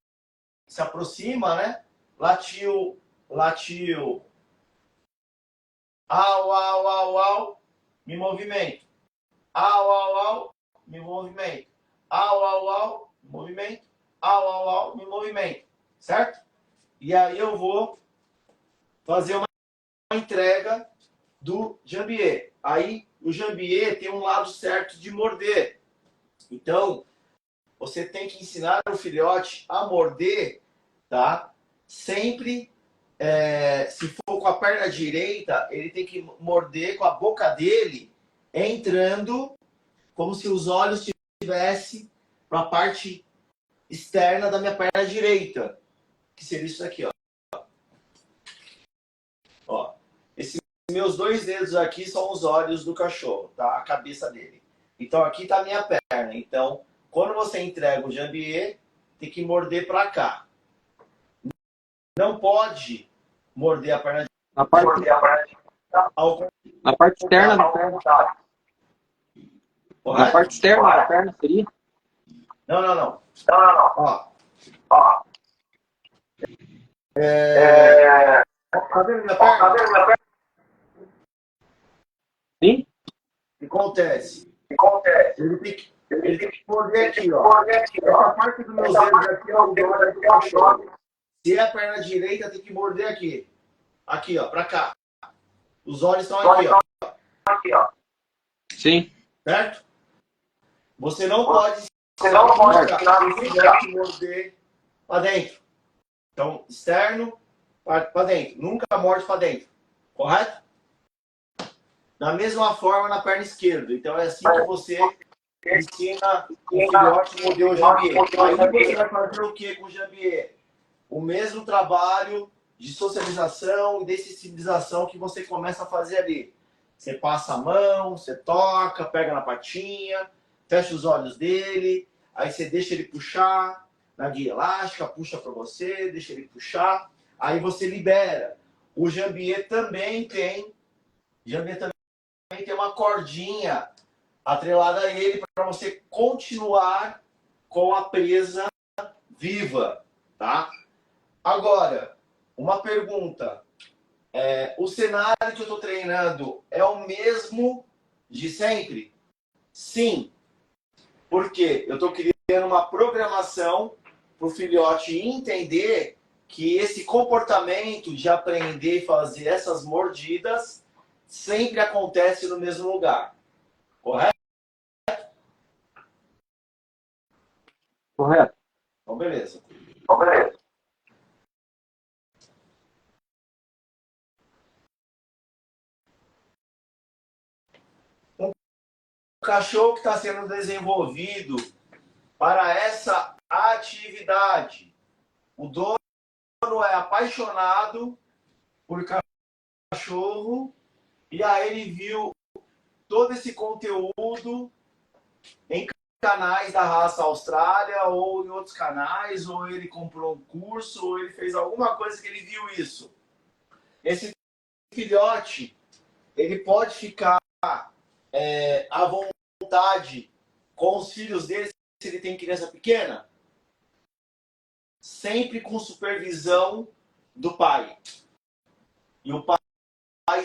se aproxima, né? Latiu. Au, me movimento. Au, me movimento. Au, me movimento. Au, me movimento. Certo? E aí eu vou fazer uma entrega do jambier. Aí o jambier tem um lado certo de morder. Então, você tem que ensinar o filhote a morder, tá? Sempre, se for com a perna direita, ele tem que morder com a boca dele, entrando como se os olhos estivessem para a parte externa da minha perna direita, que seria isso aqui, ó. Ó, esses meus 2 dedos aqui são os olhos do cachorro, tá? A cabeça dele. Então aqui tá a minha perna. Então, quando você entrega o jambier, tem que morder para cá. Não pode morder a perna Na parte, ao na parte externa da contrário. perna. Na Correto? parte externa da perna seria? Não. Ó. Tá vendo minha perna? Sim? O que acontece? Ele tem que morder aqui, ó. Essa parte dos meus dedos aqui é o olho do cachorro. Se é a perna direita, tem que morder aqui. Aqui, ó, pra cá. Os olhos estão aqui, ó. Sim. Certo? Você não pode morder pra dentro. Então, externo, pra dentro. Nunca morde pra dentro. Correto? Da mesma forma na perna esquerda. Então, é assim que você ensina o filhote a morder o jambier. Aí você vai fazer o que com o jambier? O mesmo trabalho de socialização e de sensibilização que você começa a fazer ali. Você passa a mão, você toca, pega na patinha, fecha os olhos dele, aí você deixa ele puxar na guia elástica, puxa para você, deixa ele puxar, aí você libera. O jambier também tem uma cordinha atrelada a ele para você continuar com a presa viva, tá? Agora, uma pergunta. O cenário que eu estou treinando é o mesmo de sempre? Sim. Porque eu estou criando uma programação para o filhote entender que esse comportamento de aprender e fazer essas mordidas sempre acontece no mesmo lugar. Correto? Correto. Então, beleza. O cachorro que está sendo desenvolvido para essa atividade. O dono é apaixonado por cachorro e aí ele viu todo esse conteúdo em canais da raça Austrália ou em outros canais, ou ele comprou um curso, ou ele fez alguma coisa que ele viu isso. Esse filhote, ele pode ficar à vontade com os filhos dele se ele tem criança pequena? Sempre com supervisão do pai. E o pai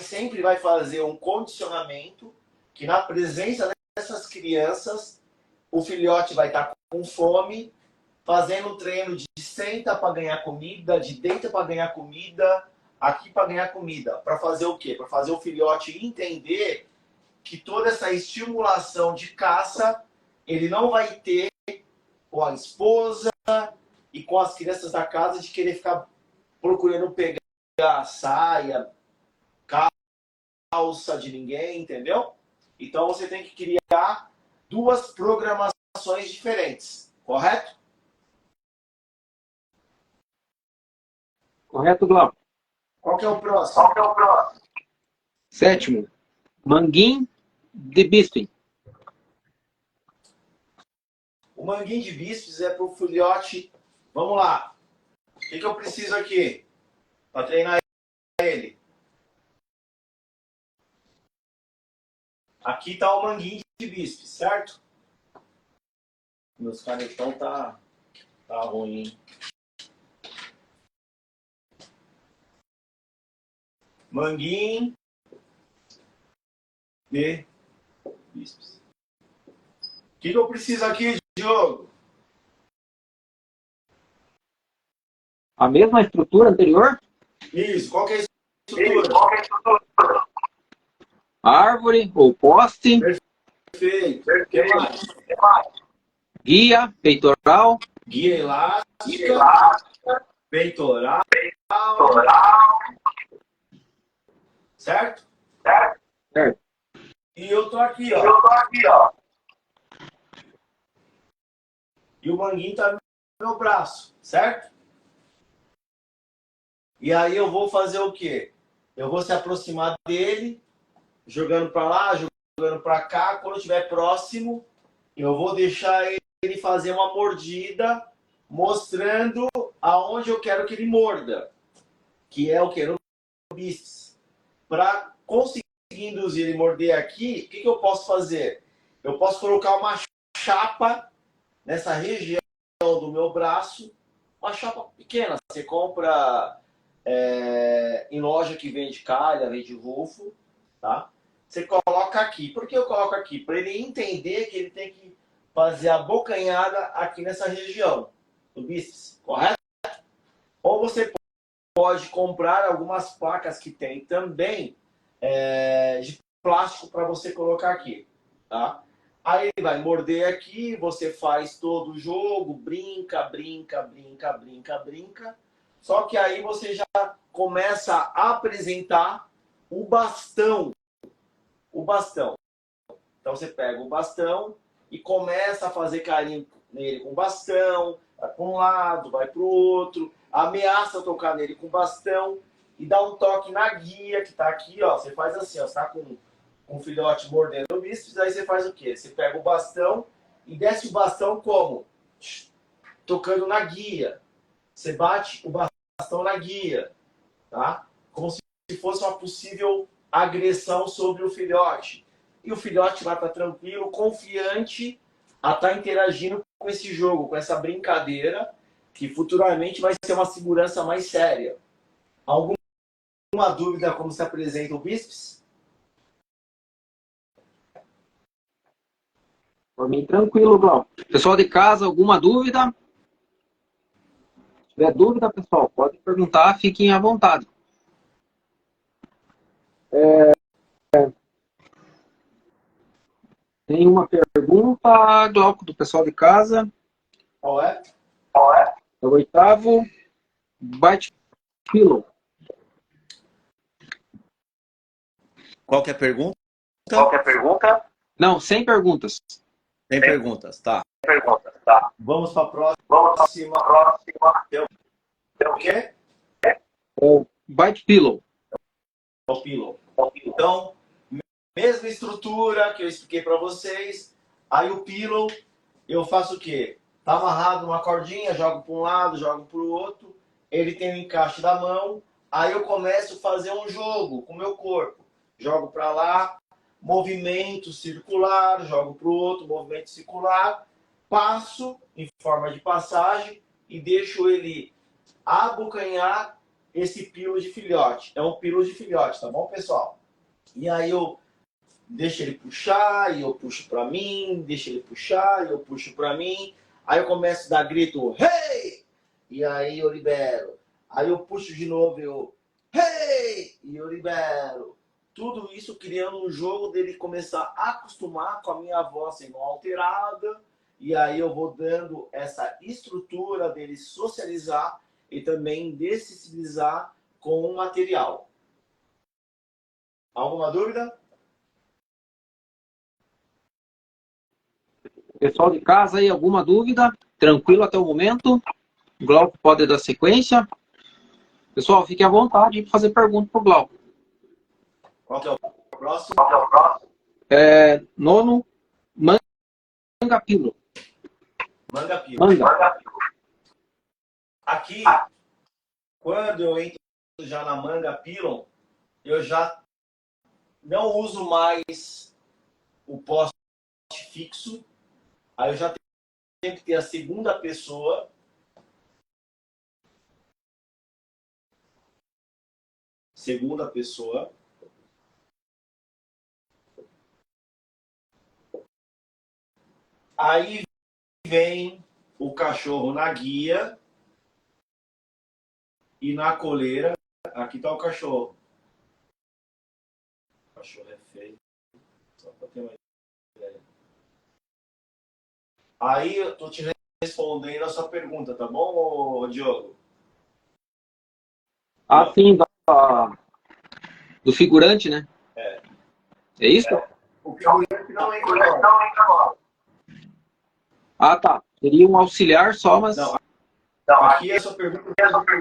sempre vai fazer um condicionamento que na presença dessas crianças, o filhote vai estar com fome, fazendo um treino de senta para ganhar comida, de deita para ganhar comida, aqui para ganhar comida. Para fazer o quê? Para fazer o filhote entender que toda essa estimulação de caça, ele não vai ter com a esposa e com as crianças da casa de querer ficar procurando pegar saia, calça de ninguém, entendeu? Então você tem que criar 2 programações diferentes, correto? Correto, Glauco. Qual que é o próximo? 7º. Manguinho de Bisping. O manguinho de bíceps é para o filhote. Vamos lá. O que eu preciso aqui para treinar ele? Aqui está o manguinho de bíceps, certo? Meus canetão tá ruim, hein? Manguinho de bíceps. O que eu preciso aqui, Diogo? A mesma estrutura anterior? Isso. Qual que é a estrutura? Árvore ou poste. Perfeito. O que mais? Guia, peitoral. Guia elástica. Peitoral. Certo? Certo. E eu tô aqui, ó. E o manguinho tá no meu braço, certo? E aí eu vou fazer o quê? eu vou se aproximar dele, jogando para lá, jogando para cá. Quando estiver próximo, eu vou deixar ele fazer uma mordida, mostrando aonde eu quero que ele morda, que é o que? No bíceps. Para conseguir induzir ele morder aqui, o que eu posso fazer? Eu posso colocar uma chapa nessa região do meu braço, uma chapa pequena. Você compra em loja que vende calha, vende rufo, tá? Você coloca aqui. Por que eu coloco aqui? Para ele entender que ele tem que fazer a bocanhada aqui nessa região do bíceps, correto? Ou você pode comprar algumas placas que tem também de plástico para você colocar aqui, tá? Aí ele vai morder aqui, você faz todo o jogo, brinca, brinca, brinca, brinca, brinca. Só que aí você já começa a apresentar o bastão. O bastão. Então você pega o bastão e começa a fazer carinho nele com o bastão, vai para um lado, vai para o outro, ameaça tocar nele com o bastão e dá um toque na guia que está aqui, ó. Você faz assim, ó, você está com um filhote mordendo o bíceps, aí você faz o quê? Você pega o bastão e desce o bastão como? Tocando na guia. Você bate o bastão na guia, tá? Como se fosse uma possível agressão sobre o filhote. E o filhote vai estar tranquilo, confiante a estar interagindo com esse jogo, com essa brincadeira, que futuramente vai ser uma segurança mais séria. Alguma dúvida como se apresenta o bíceps? Por mim, tranquilo, Glauco. Pessoal de casa, alguma dúvida? Se tiver dúvida, pessoal, pode perguntar, fiquem à vontade. Tem uma pergunta, Glauco, do pessoal de casa. Qual é? É o oitavo, Bite Pillow. Qual que é a pergunta? Não, sem perguntas. Tem perguntas, tá. Vamos para a próxima. Tem o quê? O Bite Pillow. O pillow. Então, mesma estrutura que eu expliquei para vocês. Aí o pillow, eu faço o quê? Tá amarrado numa cordinha, jogo para um lado, jogo para o outro. Ele tem o encaixe da mão. Aí eu começo a fazer um jogo com o meu corpo. Jogo para lá, movimento circular, jogo para o outro, movimento circular. Passo em forma de passagem e deixo ele abocanhar esse pilo de filhote. É um pilo de filhote, tá bom, pessoal? E aí eu deixo ele puxar e eu puxo para mim, deixo ele puxar e eu puxo para mim. Aí eu começo a dar grito, hey! E aí eu libero. Aí eu puxo de novo, eu, hey! E eu libero. Tudo isso criando um jogo dele começar a acostumar com a minha voz sendo alterada. E aí eu vou dando essa estrutura dele socializar e também dessensibilizar com o material. Alguma dúvida? Pessoal de casa aí, alguma dúvida? Tranquilo até o momento? O Glauco pode dar sequência? Pessoal, fique à vontade de fazer pergunta para o Glauco. Qual que é o próximo? Nono, Manga Pillow. Manga Pillow. Manga. Aqui, quando eu entro já na Manga Pillow, eu já não uso mais o poste fixo. Aí eu já tenho que ter a segunda pessoa. Segunda pessoa. Aí vem o cachorro na guia e na coleira. Aqui está o cachorro. O cachorro é feio. Só para ter uma ideia. Aí eu estou te respondendo a sua pergunta, tá bom, Diogo? Sim, do figurante, né? É isso? O figurante não entra agora. Tá. Seria um auxiliar só, mas... Não, aqui é a sua pergunta sobre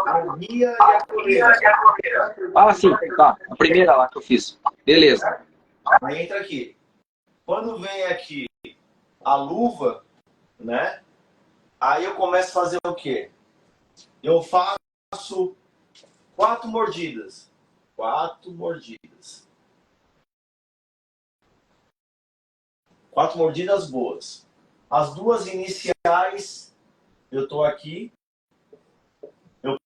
a guia e a coleira. Ah, sim, tá. A primeira lá que eu fiz. Beleza. Aí entra aqui. Quando vem aqui a luva, né? Aí eu começo a fazer o quê? Eu faço 4 mordidas. 4 mordidas. 4 mordidas boas. As 2 iniciais, eu tô aqui. Eu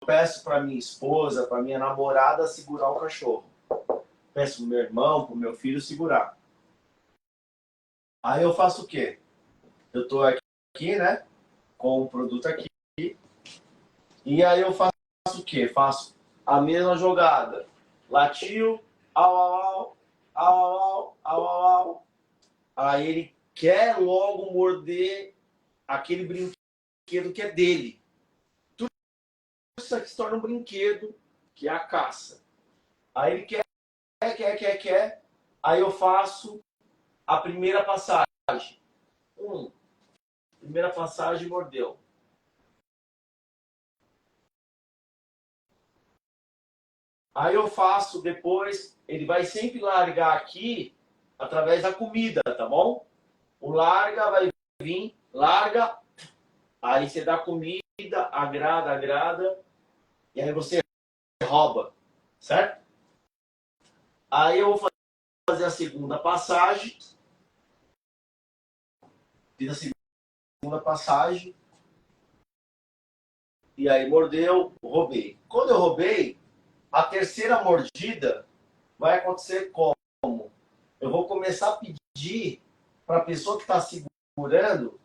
peço para minha esposa, para minha namorada segurar o cachorro. Peço pro meu irmão, pro meu filho segurar. Aí eu faço o quê? Eu tô aqui, né? Com o produto aqui. E aí eu faço o quê? Faço a mesma jogada. Latiu, au, au, au, au, au, au, au. Aí ele quer logo morder aquele brinquedo que é dele. Tudo isso aqui se torna um brinquedo, que é a caça. Aí ele quer. Aí eu faço a primeira passagem. Primeira passagem, mordeu. Aí eu faço depois, ele vai sempre largar aqui através da comida, tá bom? O larga vai vir, larga, aí você dá comida, agrada, e aí você rouba, certo? Aí eu vou fazer a segunda passagem, fiz a segunda passagem, e aí mordeu, roubei. Quando eu roubei, a terceira mordida vai acontecer como? Eu vou começar a pedir para a pessoa que está segurando,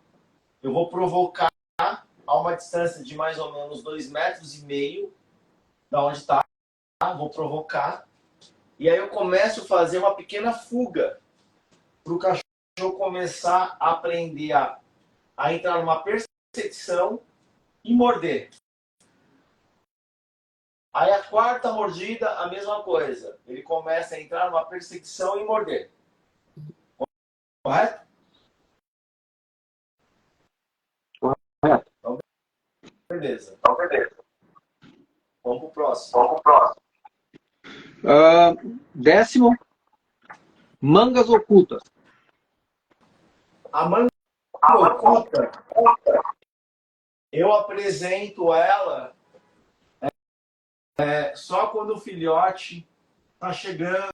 eu vou provocar a uma distância de mais ou menos 2,5 metros da onde está, vou provocar, e aí eu começo a fazer uma pequena fuga para o cachorro começar a aprender a entrar numa percepção e morder. Aí a quarta mordida, a mesma coisa. Ele começa a entrar numa perseguição e morder. Correto? Correto. Então, beleza. Vamos pro próximo. Décimo, mangas ocultas. A manga oculta, eu apresento ela só quando o filhote está chegando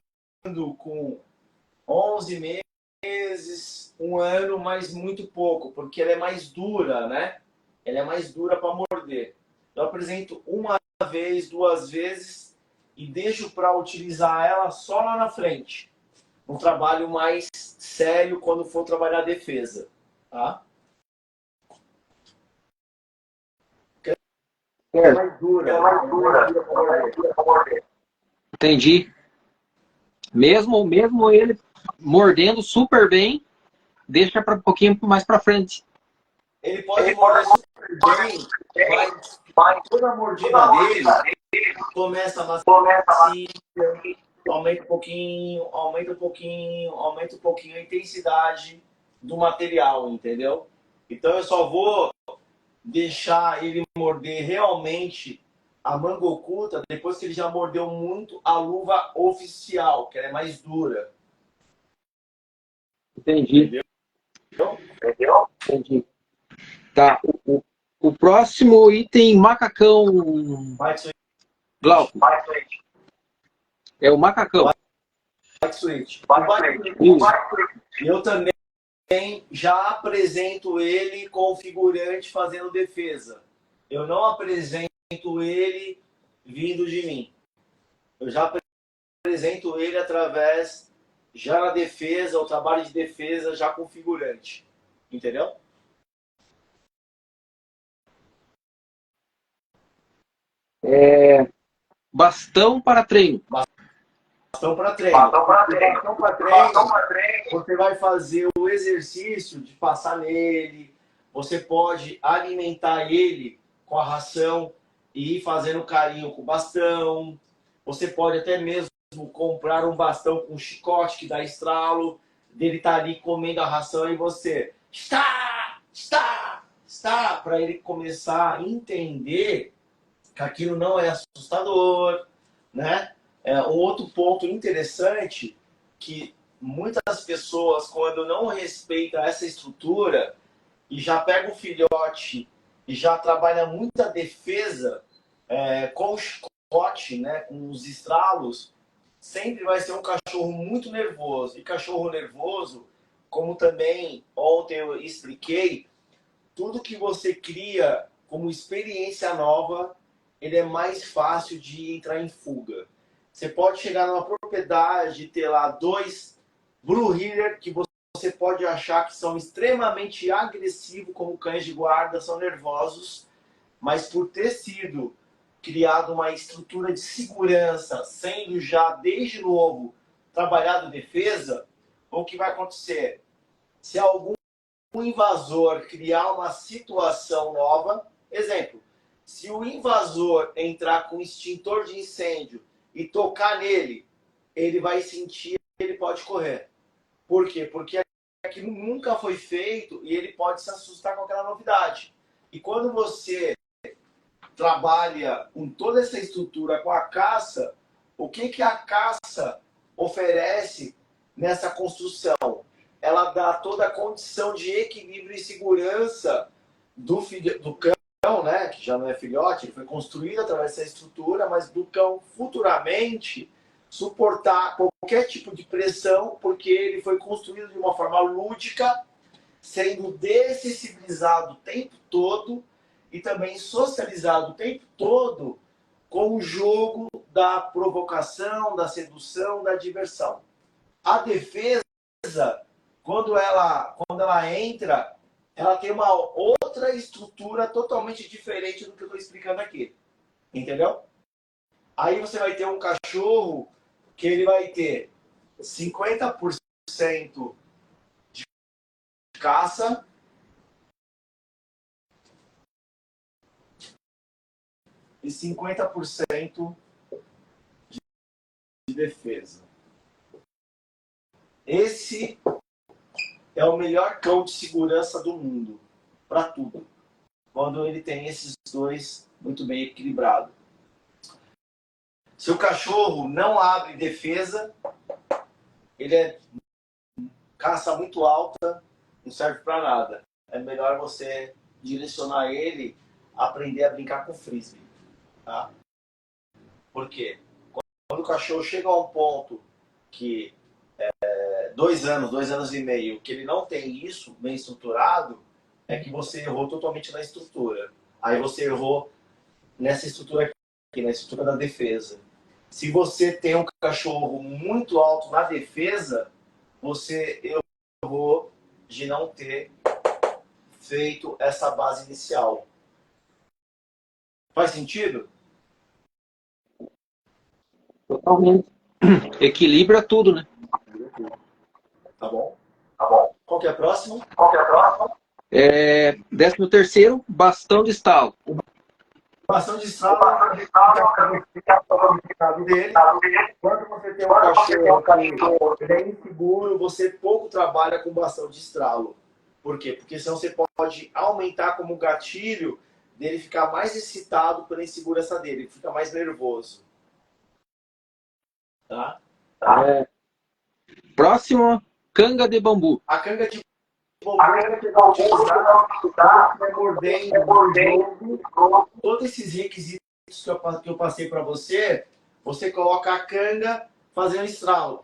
com 11 meses, 1 ano, mas muito pouco, porque ela é mais dura, né? Ela é mais dura para morder. Eu apresento 1 vez, 2 vezes e deixo para utilizar ela só lá na frente. Um trabalho mais sério quando for trabalhar a defesa, tá? É mais dura para morder. Entendi. Mesmo ele mordendo super bem, deixa para um pouquinho mais para frente. Ele pode morder super bem, mas toda a mordida dele começa assim, aumenta um pouquinho a intensidade do material, entendeu? Então eu só vou deixar ele morder realmente a manga oculta depois que ele já mordeu muito a luva oficial, que ela é mais dura. Entendi. Entendi. Tá. O próximo item, macacão. Glauco. É o macacão. Bike switch. Eu também já apresento ele com o figurante fazendo defesa. Eu não apresento ele vindo de mim. Eu já apresento ele através, já na defesa, o trabalho de defesa já com figurante. Entendeu? Bastão para treino. Bastão para treino. Você vai fazer o exercício de passar nele. Você pode alimentar ele com a ração e ir fazendo carinho com o bastão. Você pode até mesmo comprar um bastão com chicote que dá estralo. Dele tá ali comendo a ração e você está testar para ele começar a entender que aquilo não é assustador, né? Um outro ponto interessante que muitas pessoas, quando não respeitam essa estrutura e já pega o filhote e já trabalha muita defesa com o chicote, né, com os estralos, sempre vai ser um cachorro muito nervoso. E cachorro nervoso, como também ontem eu expliquei, tudo que você cria como experiência nova, ele é mais fácil de entrar em fuga. Você pode chegar numa propriedade e ter lá 2 Blue Heeler que você pode achar que são extremamente agressivos como cães de guarda, são nervosos, mas por ter sido criado uma estrutura de segurança, sendo já desde novo trabalhado defesa, o que vai acontecer? Se algum invasor criar uma situação nova, exemplo, se o invasor entrar com extintor de incêndio e tocar nele, ele vai sentir, ele pode correr. Por quê? Porque aquilo nunca foi feito e ele pode se assustar com aquela novidade. E quando você trabalha com toda essa estrutura, com a caça, o que a caça oferece nessa construção? Ela dá toda a condição de equilíbrio e segurança do cão, né, que já não é filhote, ele foi construído através dessa estrutura, mas do cão futuramente suportar qualquer tipo de pressão, porque ele foi construído de uma forma lúdica, sendo dessensibilizado o tempo todo e também socializado o tempo todo com o jogo da provocação, da sedução, da diversão. A defesa, quando ela entra, ela tem uma outra estrutura totalmente diferente do que eu estou explicando aqui. Entendeu? Aí você vai ter um cachorro que ele vai ter 50% de caça e 50% de defesa. Esse é o melhor cão de segurança do mundo, para tudo. Quando ele tem esses dois muito bem equilibrados. Se o cachorro não abre defesa, ele é caça muito alta, não serve para nada. É melhor você direcionar ele a aprender a brincar com frisbee. Tá? Por quê? Quando o cachorro chega a um ponto que 2 anos e meio, que ele não tem isso bem estruturado, é que você errou totalmente na estrutura. Aí você errou nessa estrutura aqui, na estrutura da defesa. Se você tem um cachorro muito alto na defesa, você errou de não ter feito essa base inicial. Faz sentido? Totalmente. Equilibra tudo, né? Tá bom? Tá bom. Qual que é a próxima? 13º, bastão de estalo. Bastão de estalo dele. Quando você tem um cachorro que é inseguro, você pouco trabalha com bastão de estralo. Por quê? Porque senão você pode aumentar como gatilho dele ficar mais excitado pela insegurança dele, fica mais nervoso. Tá? Próximo, canga de bambu. A canga de bambu que vai utilizar é mordendo. Todos esses requisitos que eu passei para você, você coloca a canga fazendo estralo.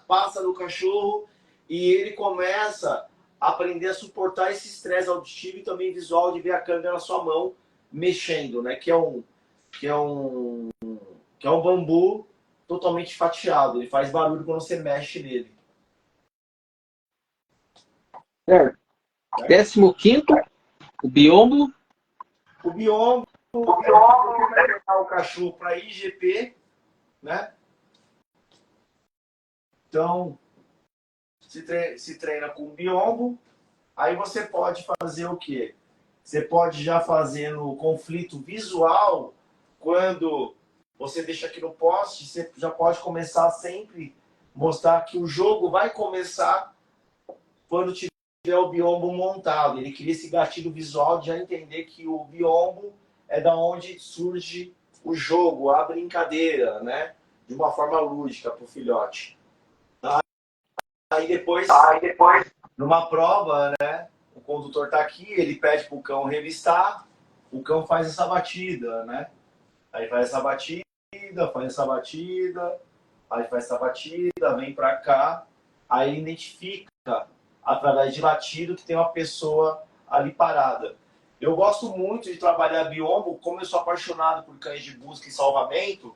Passa no cachorro e ele começa a aprender a suportar esse estresse auditivo e também visual de ver a canga na sua mão mexendo, né? Que é um bambu totalmente fatiado. Ele faz barulho quando você mexe nele. Certo. 15º, o biombo. O biombo vai treinar o cachorro para IGP, né? Então, se treina com biombo. Aí você pode fazer o quê? Você pode já fazer no conflito visual, quando você deixa aqui no poste, você já pode começar sempre mostrar que o jogo vai começar quando tiver o biombo montado. Ele cria esse gatilho visual de já entender que o biombo é da onde surge o jogo, a brincadeira, né? De uma forma lúdica para o filhote. Aí depois, numa prova, né? O condutor está aqui, ele pede para o cão revistar, o cão faz essa batida, né? Aí faz essa batida, faz essa batida, aí faz essa batida, vem para cá, aí ele identifica através de latido que tem uma pessoa ali parada. Eu gosto muito de trabalhar biombo, como eu sou apaixonado por cães de busca e salvamento,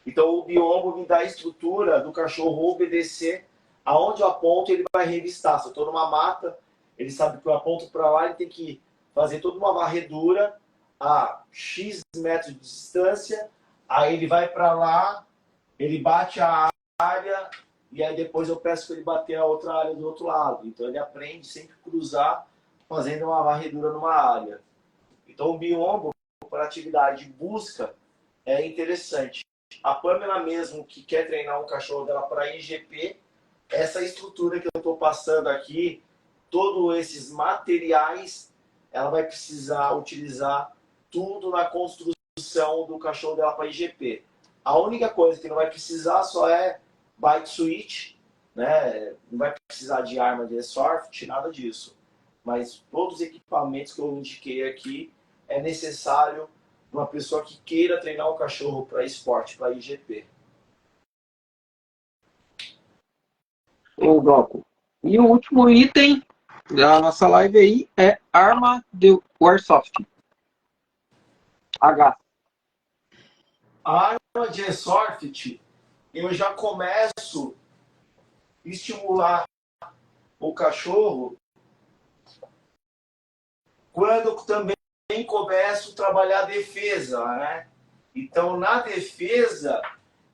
então o biombo me dá a estrutura do cachorro obedecer aonde eu aponto ele vai revistar. Se eu estou numa mata, ele sabe que eu aponto para lá, ele tem que fazer toda uma varredura a X metros de distância, aí ele vai para lá, ele bate a área, e aí depois eu peço para ele bater a outra área do outro lado. Então ele aprende sempre cruzar, fazendo uma varredura numa área. Então o biombo, para atividade de busca, é interessante. A Pamela mesmo, que quer treinar um cachorro dela para IGP, essa estrutura que eu estou passando aqui, todos esses materiais, ela vai precisar utilizar tudo na construção do cachorro dela para IGP. A única coisa que não vai precisar só é bite switch, né? Não vai precisar de arma de airsoft, nada disso. Mas todos os equipamentos que eu indiquei aqui é necessário uma pessoa que queira treinar um cachorro para esporte, para IGP. Ô, Glauco. E o último item da nossa live aí é arma de Airsoft. H. A arma de airsoft, eu já começo a estimular o cachorro quando também começo a trabalhar a defesa, né? Então, na defesa,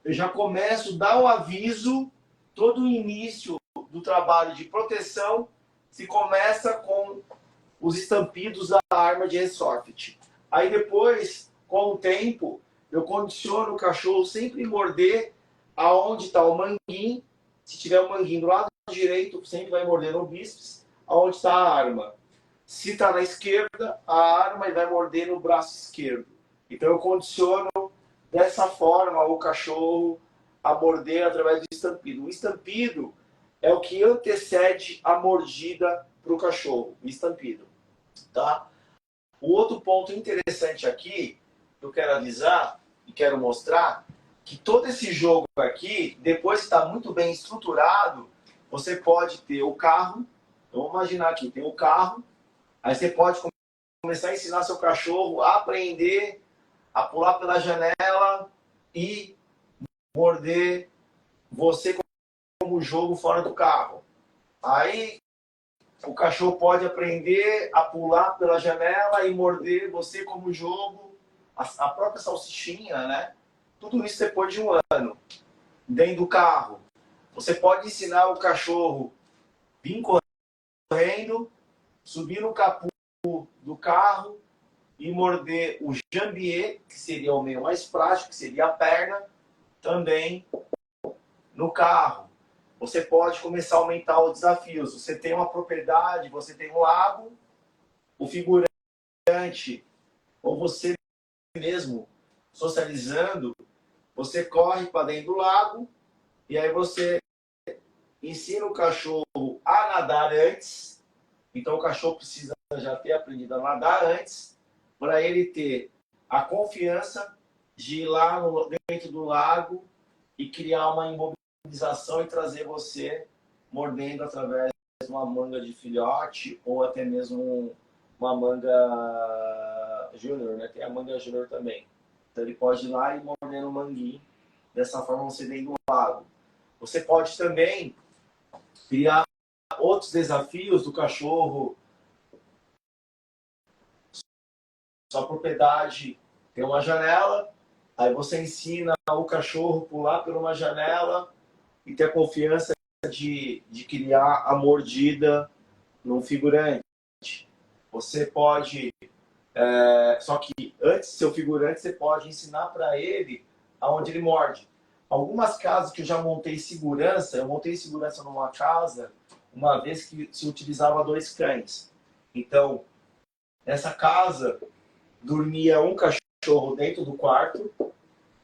eu já começo a dar o aviso, todo o início do trabalho de proteção se começa com os estampidos da arma de airsoft. Aí depois, com o tempo, eu condiciono o cachorro sempre morder aonde está o manguinho. Se tiver o manguinho do lado direito, sempre vai morder no bíceps, aonde está a arma. Se está na esquerda, a arma vai morder no braço esquerdo. Então eu condiciono dessa forma o cachorro a morder através do estampido. O estampido é o que antecede a mordida para o cachorro, o estampido. Tá? O outro ponto interessante aqui, que eu quero avisar e quero mostrar, que todo esse jogo aqui, depois que está muito bem estruturado, você pode ter o carro, então vamos imaginar aqui, tem o carro, aí você pode começar a ensinar seu cachorro a aprender a pular pela janela e morder você como jogo fora do carro. Aí o cachorro pode aprender a pular pela janela e morder você como jogo, a própria salsichinha, né? Tudo isso depois de um ano, dentro do carro. Você pode ensinar o cachorro a vir correndo, subir no capô do carro e morder o jambier, que seria o meio mais prático, que seria a perna, também no carro. Você pode começar a aumentar os desafios. Você tem uma propriedade, você tem um lago, o figurante, ou você mesmo socializando, você corre para dentro do lago e aí você ensina o cachorro a nadar antes. Então o cachorro precisa já ter aprendido a nadar antes para ele ter a confiança de ir lá dentro do lago e criar uma imobilização e trazer você mordendo através de uma manga de filhote ou até mesmo uma manga júnior, né? Tem a manga júnior também. Então ele pode ir lá e morder no manguinho. Dessa forma você vem do lago. Você pode também criar outros desafios do cachorro. Sua propriedade tem uma janela, aí você ensina o cachorro a pular por uma janela e ter a confiança de criar a mordida num figurante. Você pode, só que antes do seu figurante, você pode ensinar para ele aonde ele morde. Algumas casas que eu já montei segurança, eu montei segurança numa casa uma vez que se utilizava 2 cães. Então, nessa casa, dormia um cachorro dentro do quarto,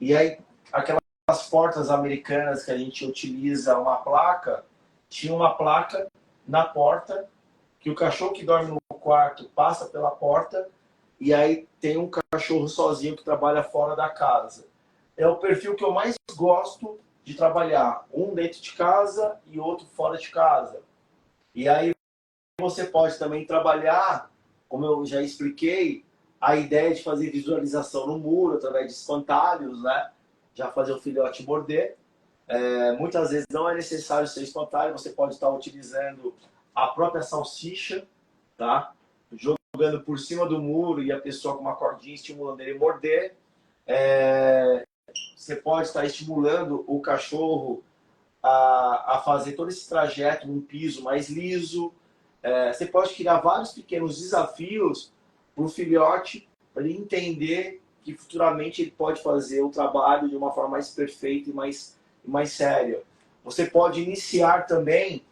e aí aquelas portas americanas que a gente utiliza uma placa, tinha uma placa na porta, que o cachorro que dorme no quarto passa pela porta, e aí tem um cachorro sozinho que trabalha fora da casa. É o perfil que eu mais gosto de trabalhar, um dentro de casa e outro fora de casa. E aí você pode também trabalhar, como eu já expliquei, a ideia de fazer visualização no muro através de espantalhos, né? Já fazer o filhote morder. Muitas vezes não é necessário ser espantalho, você pode estar utilizando a própria salsicha, tá? Jogando por cima do muro e a pessoa com uma cordinha estimulando ele a morder. Você pode estar estimulando o cachorro a fazer todo esse trajeto num piso mais liso. Você pode criar vários pequenos desafios para o filhote, para ele entender que futuramente ele pode fazer o trabalho de uma forma mais perfeita e mais séria. Você pode iniciar também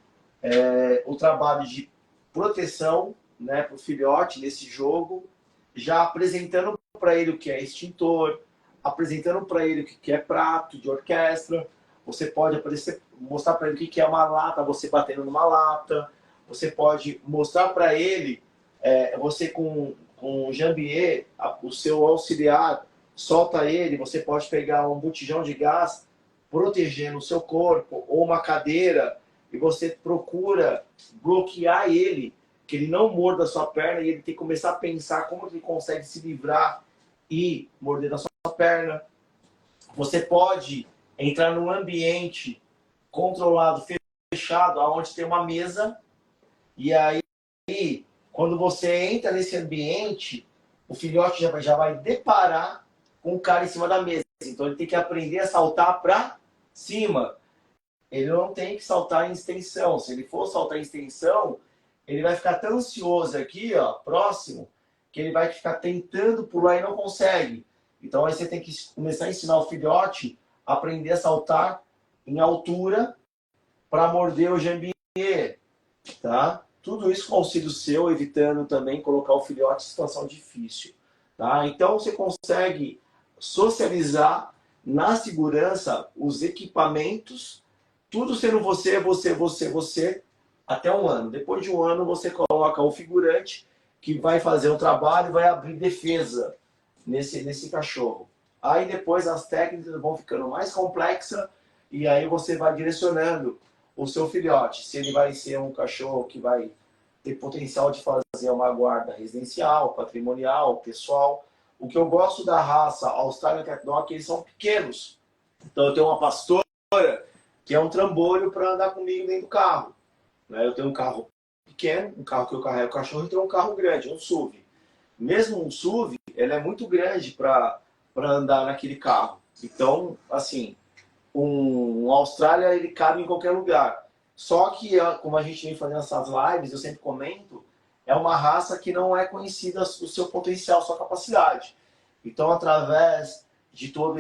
o trabalho de proteção, né, para o filhote nesse jogo, já apresentando para ele o que é extintor, apresentando para ele o que é prato de orquestra. Você pode mostrar para ele o que é uma lata, você batendo numa lata. Você pode mostrar para ele, você com o jambier, o seu auxiliar, solta ele, você pode pegar um botijão de gás, protegendo o seu corpo, ou uma cadeira, e você procura bloquear ele, que ele não morda a sua perna, e ele tem que começar a pensar como ele consegue se livrar e morder da sua perna. Você pode entrar num ambiente controlado, fechado, onde tem uma mesa, e aí, quando você entra nesse ambiente, o filhote já vai deparar com o cara em cima da mesa. Então ele tem que aprender a saltar para cima. Ele não tem que saltar em extensão. Se ele for saltar em extensão, ele vai ficar tão ansioso aqui, ó, próximo, que ele vai ficar tentando pular e não consegue. Então aí você tem que começar a ensinar o filhote a aprender a saltar em altura para morder o jambier, tá? Tudo isso com auxílio seu, evitando também colocar o filhote em situação difícil, tá? Então você consegue socializar na segurança os equipamentos, tudo sendo você, até um ano. Depois de um ano você coloca o figurante que vai fazer o trabalho e vai abrir defesa nesse cachorro. Aí depois as técnicas vão ficando mais complexas e aí você vai direcionando o seu filhote. Se ele vai ser um cachorro que vai ter potencial de fazer uma guarda residencial, patrimonial, pessoal. O que eu gosto da raça Australian Cat Dog é que eles são pequenos. Então eu tenho uma pastora que é um trambolho para andar comigo dentro do carro. Eu tenho um carro pequeno, um carro que eu carrego o cachorro, e tenho um carro grande, um SUV. Mesmo um SUV, ele é muito grande para andar naquele carro. Então, assim, um Austrália, ele cabe em qualquer lugar. Só que, como a gente vem fazendo essas lives, eu sempre comento, é uma raça que não é conhecida o seu potencial, sua capacidade. Então, através de todo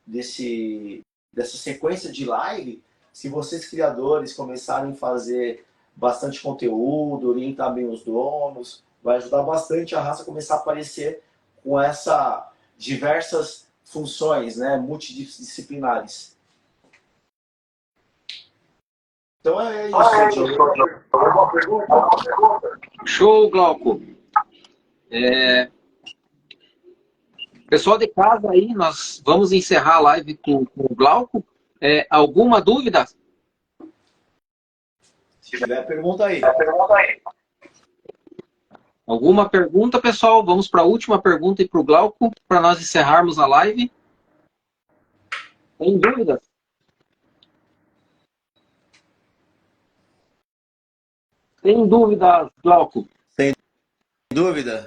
dessa sequência de live, se vocês criadores começarem a fazer bastante conteúdo, orientar bem os donos, vai ajudar bastante a raça a começar a aparecer com essas diversas funções, né, multidisciplinares. Então é isso, Alguma pergunta? Show, Glauco. Pessoal de casa aí, nós vamos encerrar a live com o Glauco. Alguma dúvida? Se tiver, pergunta aí. Alguma pergunta, pessoal? Vamos para a última pergunta e para o Glauco, para nós encerrarmos a live. Tem dúvidas? Tem dúvidas, Glauco? Sem dúvida?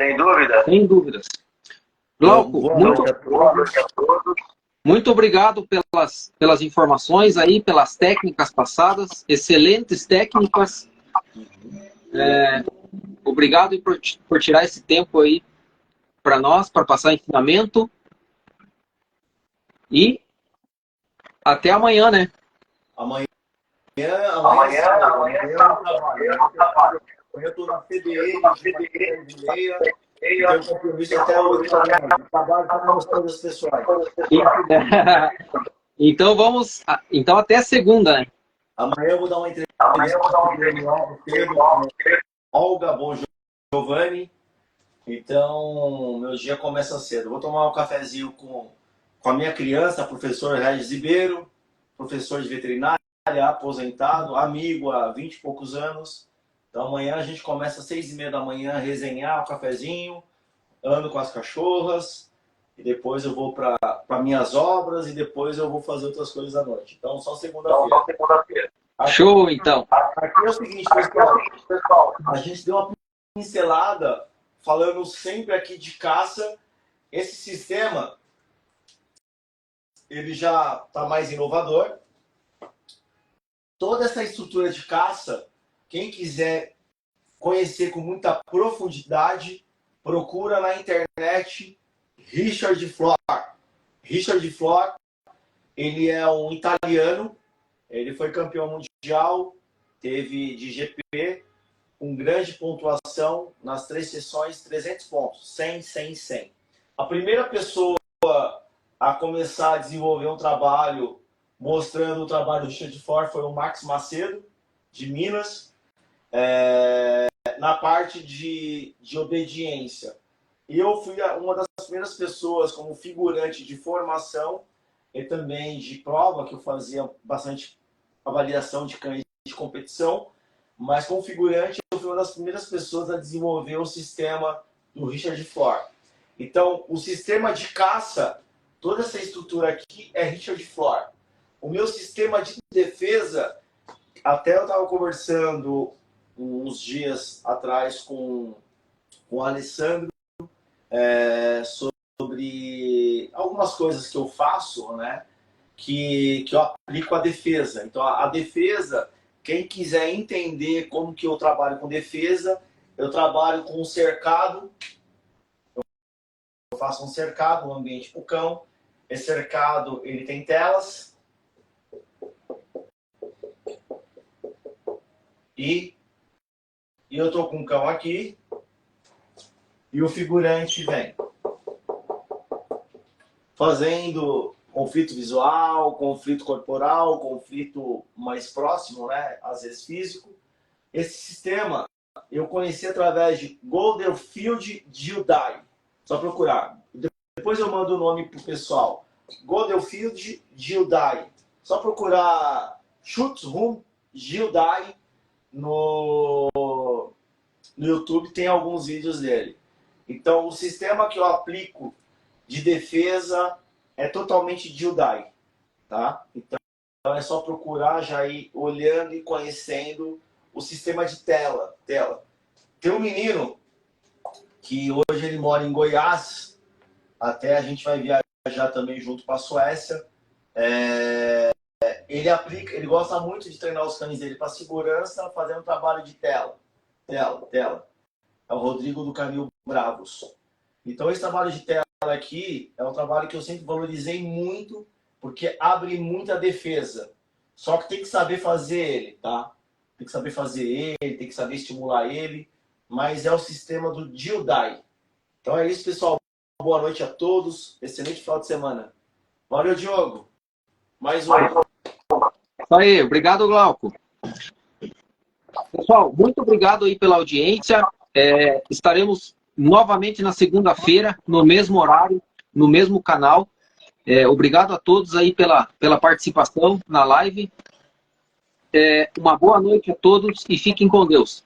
Sem dúvidas. Glauco, muito obrigado pelas informações aí, pelas técnicas passadas, excelentes técnicas. Obrigado por tirar esse tempo aí para nós, para passar ensinamento. E até amanhã, né? Amanhã amanhã eu não trabalho. Amanhã eu estou na CBN, eu tenho compromisso até 8 da manhã. Trabalho para as coisas pessoais. Então vamos. Então até segunda, né? Amanhã eu vou dar uma entrevista Olga Bon Giovanni. Então, meu dia começa cedo. Vou tomar um cafezinho com a minha criança, professor Regis Ribeiro, professor de veterinária, aposentado, amigo há 20 e poucos anos. Então amanhã a gente começa às 6h30 da manhã a resenhar o cafezinho, ando com as cachorras, e depois eu vou para minhas obras, e depois eu vou fazer outras coisas à noite. Então só segunda-feira. Show, então. Aqui é o seguinte, pessoal. A gente deu uma pincelada falando sempre aqui de caça. Esse sistema, ele já está mais inovador. Toda essa estrutura de caça, quem quiser conhecer com muita profundidade, procura na internet Richard Flor. Richard Flor, ele é um italiano, ele foi campeão mundial, teve de GP, com grande pontuação nas 3 sessões, 300 pontos, 100, 100, 100. A primeira pessoa a começar a desenvolver um trabalho mostrando o trabalho do Richard Flor foi o Max Macedo, de Minas, na parte de obediência. E eu fui uma das primeiras pessoas como figurante de formação e também de prova, que eu fazia bastante avaliação de cães de competição, mas como figurante eu fui uma das primeiras pessoas a desenvolver o sistema do Richard Flor. Então, o sistema de caça, toda essa estrutura aqui é Richard Flor. O meu sistema de defesa, até eu estava conversando uns dias atrás com o Alessandro sobre algumas coisas que eu faço, né, que eu aplico à defesa. Então, a defesa, quem quiser entender como que eu trabalho com defesa, eu trabalho com um cercado. Eu faço um cercado, um ambiente para o cão. Esse cercado, ele tem telas. E eu estou com um cão aqui. E o figurante vem fazendo conflito visual, conflito corporal, conflito mais próximo, né? Às vezes físico. Esse sistema eu conheci através de Godelfield Gildai. Só procurar. Depois eu mando o nome pro pessoal. Godelfield Gildai. Só procurar Schutzhund Gildai no YouTube, tem alguns vídeos dele. Então, o sistema que eu aplico de defesa é totalmente Gildai, tá? Então, é só procurar, já ir olhando e conhecendo o sistema de tela. Tem um menino que hoje ele mora em Goiás, até a gente vai viajar também junto para a Suécia. Ele gosta muito de treinar os cães dele para segurança, fazendo um trabalho de tela. É o Rodrigo do Canil Bravos. Então, esse trabalho de tela aqui é um trabalho que eu sempre valorizei muito, porque abre muita defesa. Só que tem que saber fazer ele, tá? Tem que saber fazer ele, tem que saber estimular ele, mas é o sistema do Gildai. Então é isso, pessoal. Boa noite a todos. Excelente final de semana. Valeu, Diogo. Mais um. Isso aí, obrigado, Glauco. Pessoal, muito obrigado aí pela audiência. Estaremos novamente na segunda-feira, no mesmo horário, no mesmo canal. Obrigado a todos aí pela participação na live. Uma boa noite a todos e fiquem com Deus.